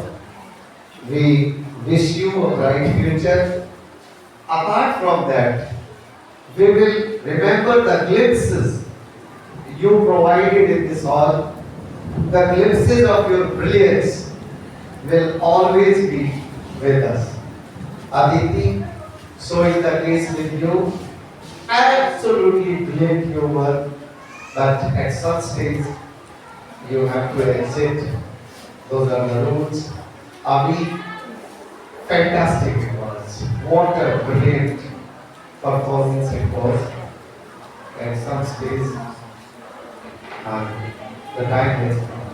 We wish you a bright future. Apart from that, we will remember the glimpses you provided in this hall. The glimpses of your brilliance will always be with us. Aditi, so is the case with you. Absolutely brilliant humor, but at some stage you have to exit. Those are the rules. Avi, fantastic it was. What a brilliant performance it was. At some stage, the time has come.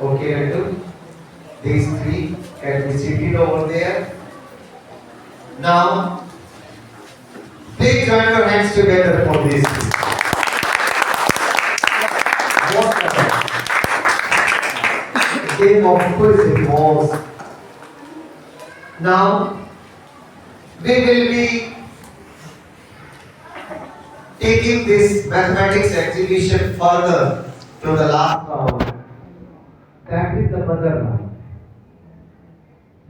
Okay, Rantu? These 3 can be seated over there. Now, please join your hands together for this. What a game of quiz it was. Now, we will be taking this mathematics exhibition further to the last round. That is the buzzer round.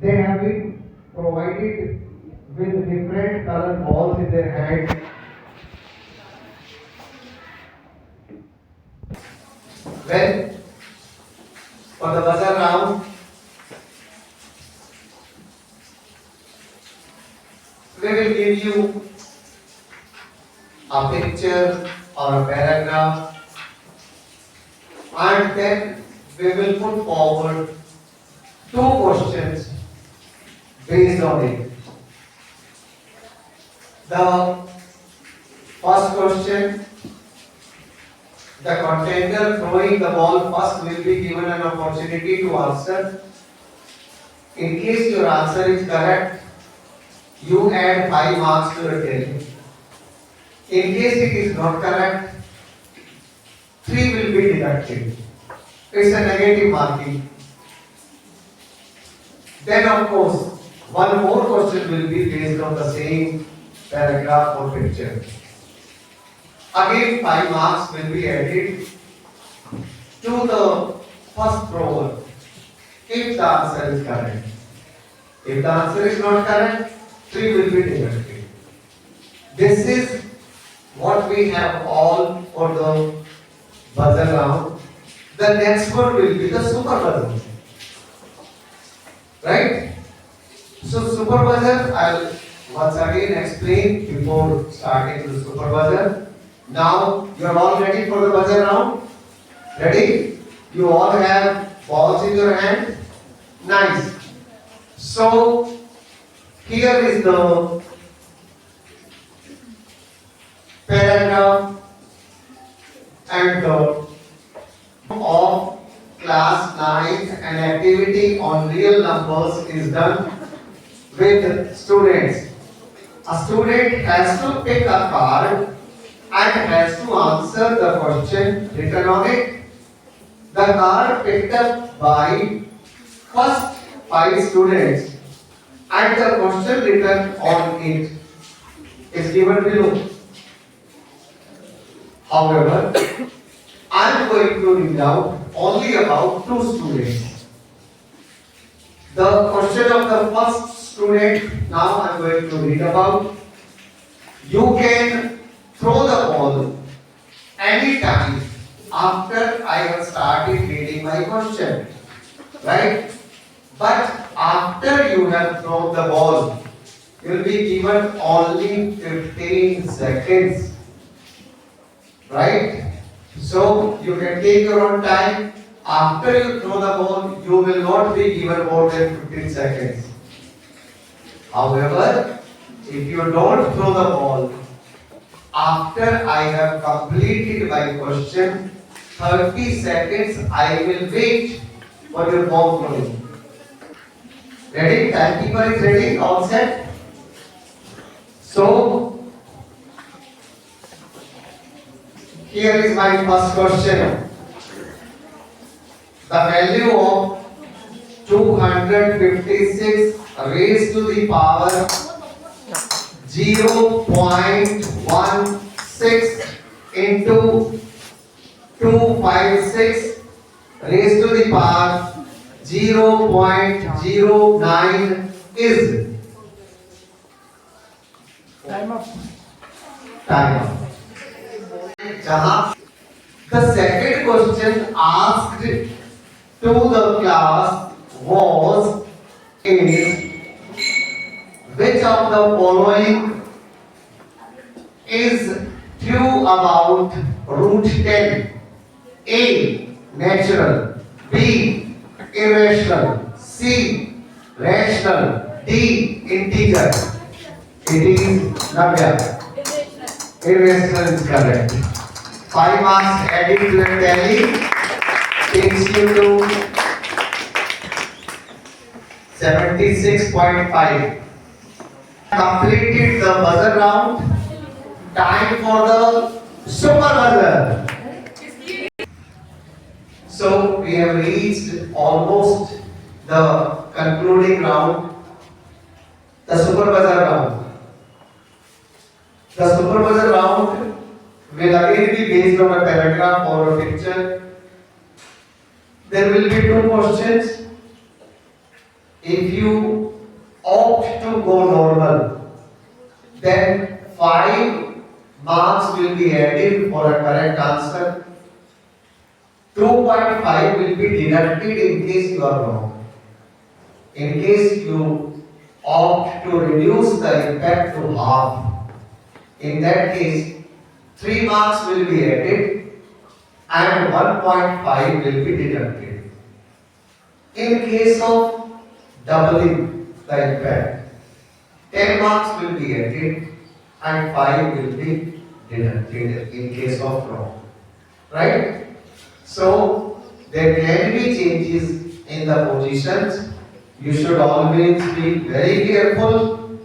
They have been provided with different color balls in their hand. Well, for the buzzer round, we will give you a picture or a paragraph, and then we will put forward two questions based on it. The first question, the contender throwing the ball first will be given an opportunity to answer. In case your answer is correct, you add 5 marks to your tally. In case it is not correct, 3 will be deducted. It's a negative marking. Then of course, one more question will be based on the same paragraph or picture. Again 5 marks will be added to the first thrower if the answer is correct. If the answer is not correct, 3 will be deducted. This is what we have all for the buzzer round. The next one will be the super buzzer. Right? So super buzzer, I'll once again explain before starting the super buzzer. Now you are all ready for the buzzer round? Ready? You all have balls in your hand? Nice. So here is the paragraph and the of class 9, an activity on real numbers is done with students. A student has to pick a card and has to answer the question written on it. The card picked up by first 5 students and the question written on it is given below. However, I am going to read out only about 2 students. The question of the first student now I am going to read about. You can throw the ball anytime after I have started reading my question, right? But after you have thrown the ball, you will be given only 15 seconds, right? So you can take your own time. After you throw the ball, you will not be given more than 15 seconds. However, if you don't throw the ball, after I have completed my question, 30 seconds I will wait for your ball throwing. Ready? Timekeeper is ready? All set? So, here is my first question. The value of 256 raised to the power 0.16 into 256 raised to the power 0.09 is Time up. time up. जहाँ the second question asked to the class was is which of the following is true about root 10? A. Natural. B. Irrational. C. Rational. D. Integer. It is Navya. Irrational is correct. 5 marks added to your tally takes you to 76.5. Completed the buzzer round. Time for the super buzzer. So we have reached almost the concluding round, the super buzzer round. The super buzzer round will again be based on a paragraph or a picture. There will be two questions. If you opt to go normal, then 5 marks will be added for a correct answer. 2.5 will be deducted in case you are wrong. In case you opt to reduce the impact to half, in that case 3 marks will be added and 1.5 will be deducted. In case of doubling the impact, 10 marks will be added and 5 will be deducted in case of wrong. Right? So there can be changes in the positions. You should always be very careful.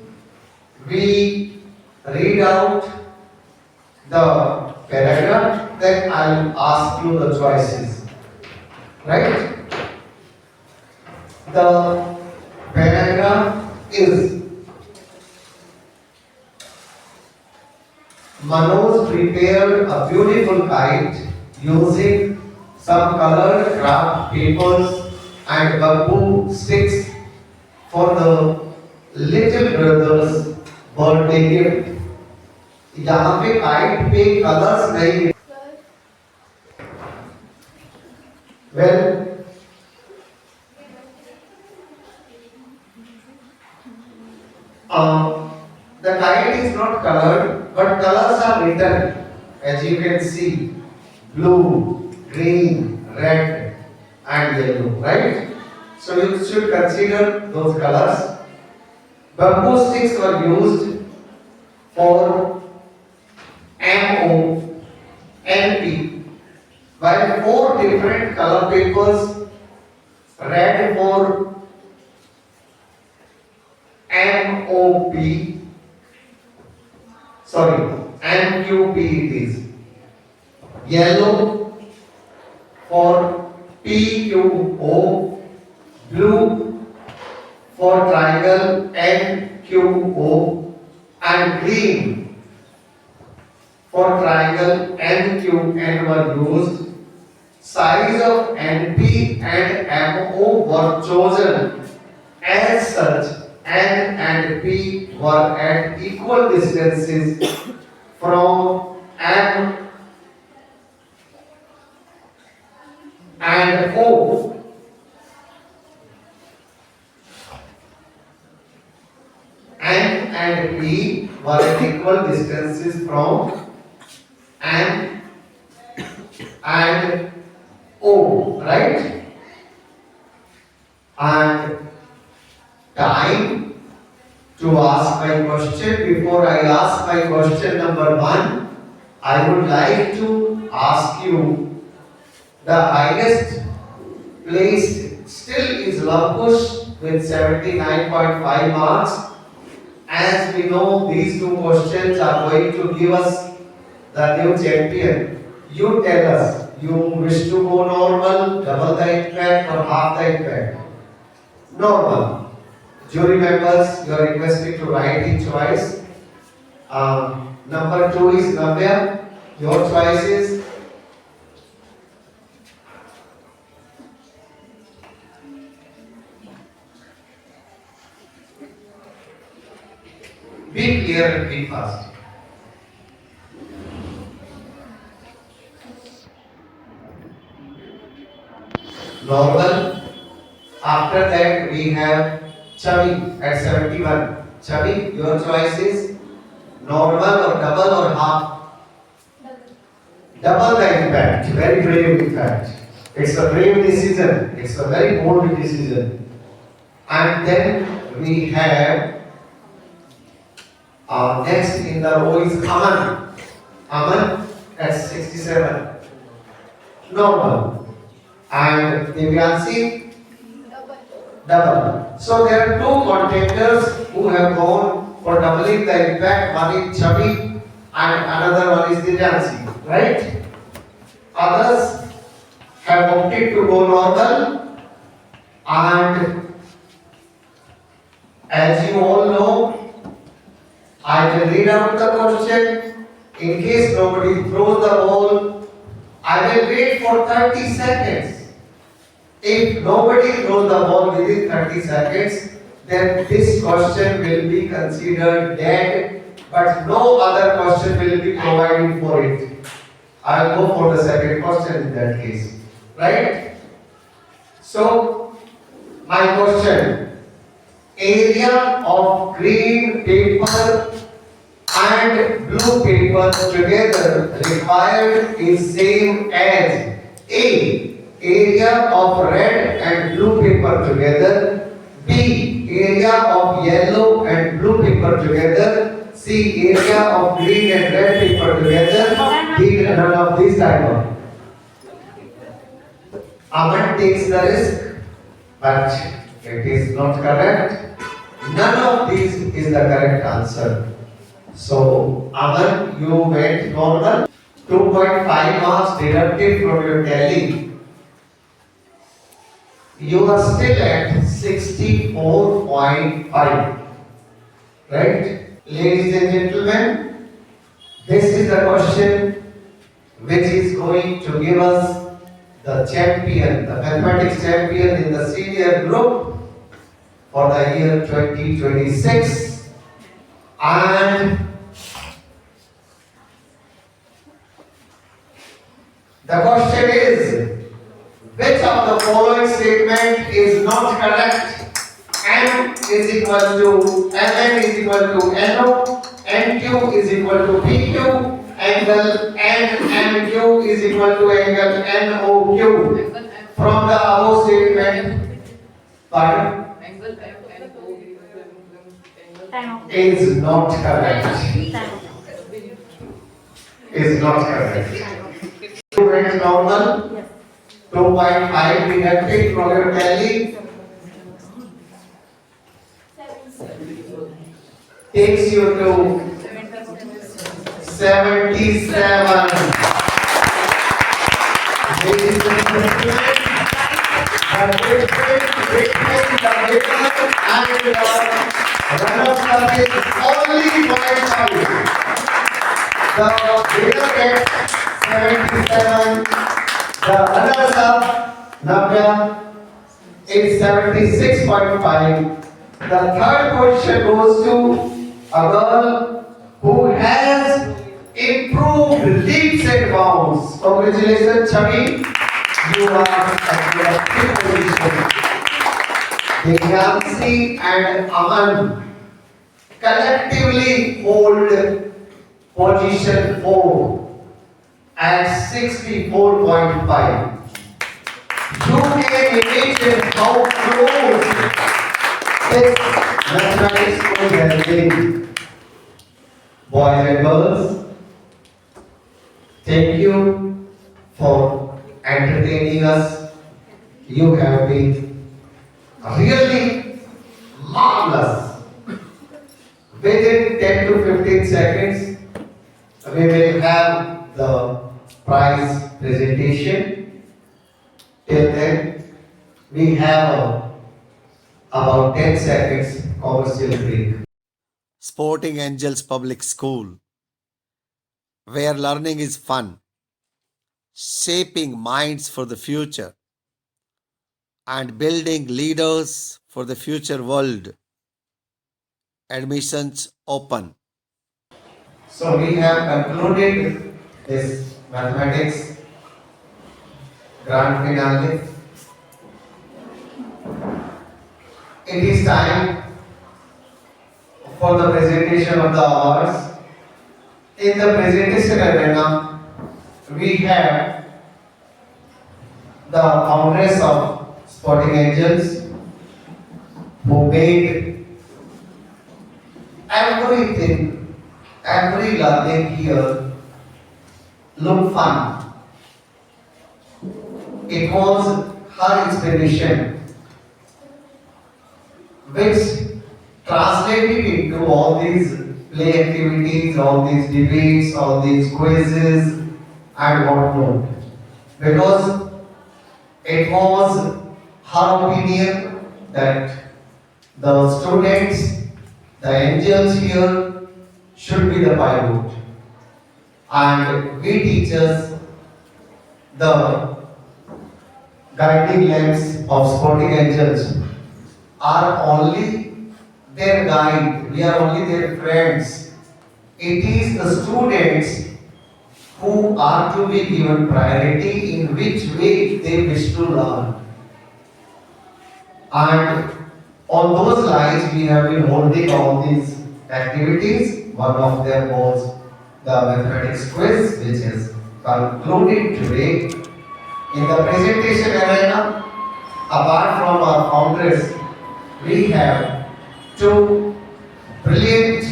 We read out the paragraph, then I'll ask you the choices. Right? The paragraph is Manoj prepared a beautiful kite using some colored craft papers and bamboo sticks for the little brother's birthday gift. यहाँ पे kite पे colours नहीं है. Well, the kite is not colored, but colors are written, as you can see, blue, green, red, and yellow, right? So you should consider those colors. Bamboo sticks were used for MONP, while 4 different color papers, red for MQP it is, yellow for PQO, blue for triangle NQO, and green for triangle NQN were used. Size of NP and MO were chosen as such. N and P were at equal distances from M and O. N and P were at equal distances from M and O, right? And time to ask my question. Before I ask my question number 1, I would like to ask you, the highest placed still is Lampush with 79.5 marks. As we know, these 2 questions are going to give us the new champion. You tell us, you wish to go normal, double the impact or half the impact? Normal. Jury members, you are requested to write in choice. Number 2 is Navya. Your choice is be clear and be fast. Normal. After that we have Chavi at 71. Chavi, your choice is normal or double or half? Double the impact. Very brave in fact. It's a brave decision. It's a very bold decision. And then we have next in the row is Aman. Aman at 67. Normal. And Divyanshi? Double. So there are 2 contenders who have gone for doubling the impact. One is Chavi and another one is Divyanshi. Right? Others have opted to go normal, and as you all know, I will read out the question. In case nobody throws the ball, I will wait for 30 seconds. If nobody throws the ball within 30 seconds, then this question will be considered dead, but no other question will be provided for it. I'll go for the second question in that case. Right? So, my question, area of green paper and blue paper together required is same as A. Area of red and blue paper together. B. Area of yellow and blue paper together. C. Area of green and red paper together. D. None of these type of. Aman takes the risk, but it is not correct. None of these is the correct answer. So, Aman, you went normal. 2.5 marks deducted from your tally. You are still at 64.5. Right? Ladies and gentlemen, this is the question which is going to give us the champion, the mathematics champion in the senior group for the year 2026. And the question is, which of the following statement is not correct? M is equal to Mn is equal to NO, NQ is equal to PQ, angle NMQ is equal to angle NOQ. From the above statement, pardon, Angle MNO Time out. is not correct. Time out. Is not correct. You went normal. Yes. 2.5 deducted from your tally takes you to 77. Ladies and gentlemen, the difference between the winner and the runner-up is only 0.5. The winner gets 77. The runner-up, Navya, is 76.5. The third question goes to a girl who has improved leaps and bounds. Congratulations, Chavi. You are at your fifth position. Divyanshi and Aman collectively hold position 4 at 64.5. You can imagine how close this mathematics quiz has been. Boys and girls, thank you for entertaining us. You have been really marvelous. Within 10 to 15 seconds, we will have the prize presentation. Till then, we have about 10 seconds commercial break. Sporting Angels Public School, where learning is fun, shaping minds for the future, and building leaders for the future world. Admissions open. So we have concluded this mathematics grand finale. It is time for the presentation of the awards. In the presentation arena, we have the founders of Sporting Angels who made everything, every learning here look fun. It was her inspiration which translated into all these play activities, all these debates, all these quizzes and whatnot. Because it was her opinion that the students, the angels here should be the pivot. And we teachers, the guiding lamps of Sporting Angels are only their guide. We are only their friends. It is the students who are to be given priority in which way they wish to learn. And on those lines, we have been holding all these activities. One of them was the mathematics quiz, which is concluded today. In the presentation arena, apart from our founders, we have two brilliant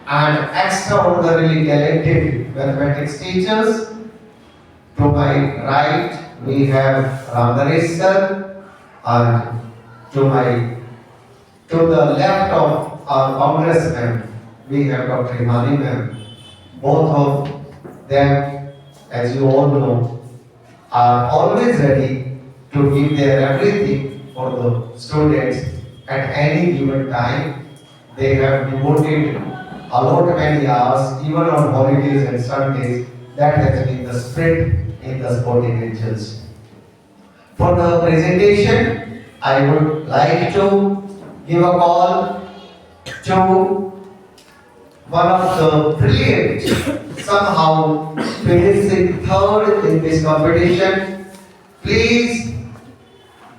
and extraordinarily talented mathematics teachers. To my right, we have Ramnaresh sir, and to the left of our founders ma'am, we have Dr. Imani ma'am. Both of them, as you all know, are always ready to give their everything for the students at any given time. They have devoted a lot many hours, even on holidays and Sundays. That has been the spirit in the Sporting Angels. For the presentation, I would like to give a call to one of the brilliant, somehow finishing third in this competition. Please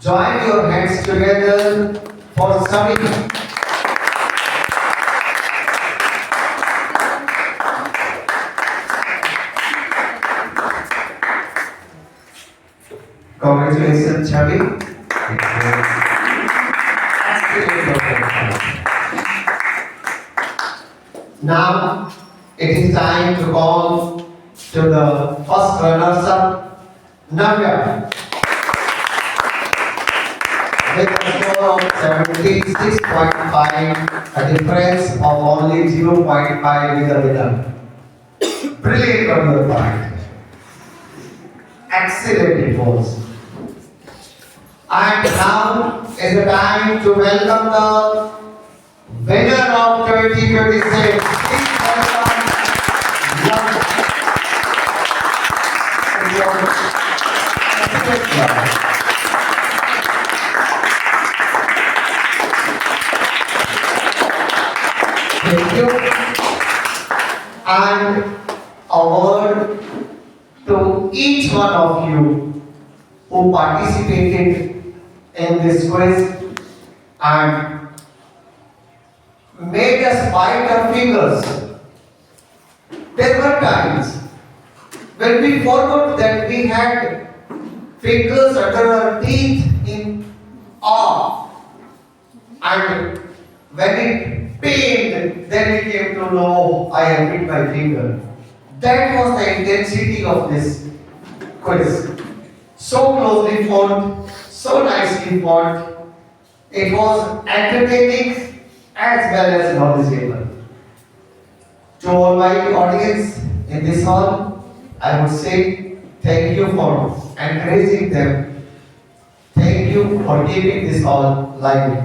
join your hands together for Samir. Congratulations, Chavi. Now it is time to call to the first runners-up, Navya. With a score of 76.5, a difference of only 0.5 with the winner. Brilliant on your part. Excellent it was. And now is the time to welcome the winner of 2026. Please welcome Thank you. And a word to each one of you who participated in this quiz and made us bite our fingers. There were times when we forgot that we had fingers under our teeth in awe, and when it pained, then we came to know I have hit my finger. That was the intensity of this quiz. So closely fought, so nicely fought. It was entertaining as well as knowledgeable. To all my audience in this hall, I would say thank you for encouraging them. Thank you for keeping this hall lively.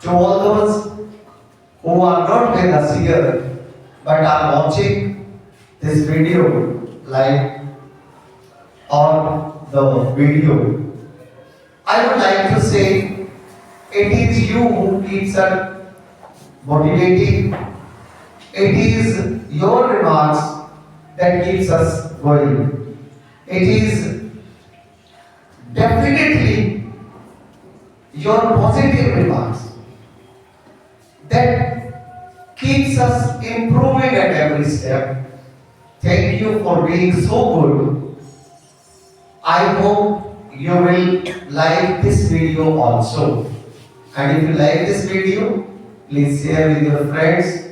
To all those who are not with us here but are watching this video live or the video, I would like to say it is you who keeps us motivating. It is your remarks that keeps us going. It is definitely your positive remarks that keeps us improving at every step. Thank you for being so good. I hope you will like this video also. And if you like this video, please share with your friends.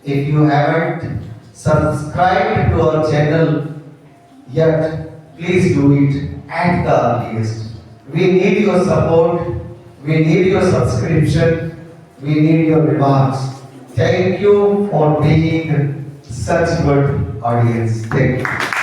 If you haven't subscribed to our channel yet, please do it at the earliest. We need your support. We need your subscription. We need your remarks. Thank you for being such good audience. Thank you.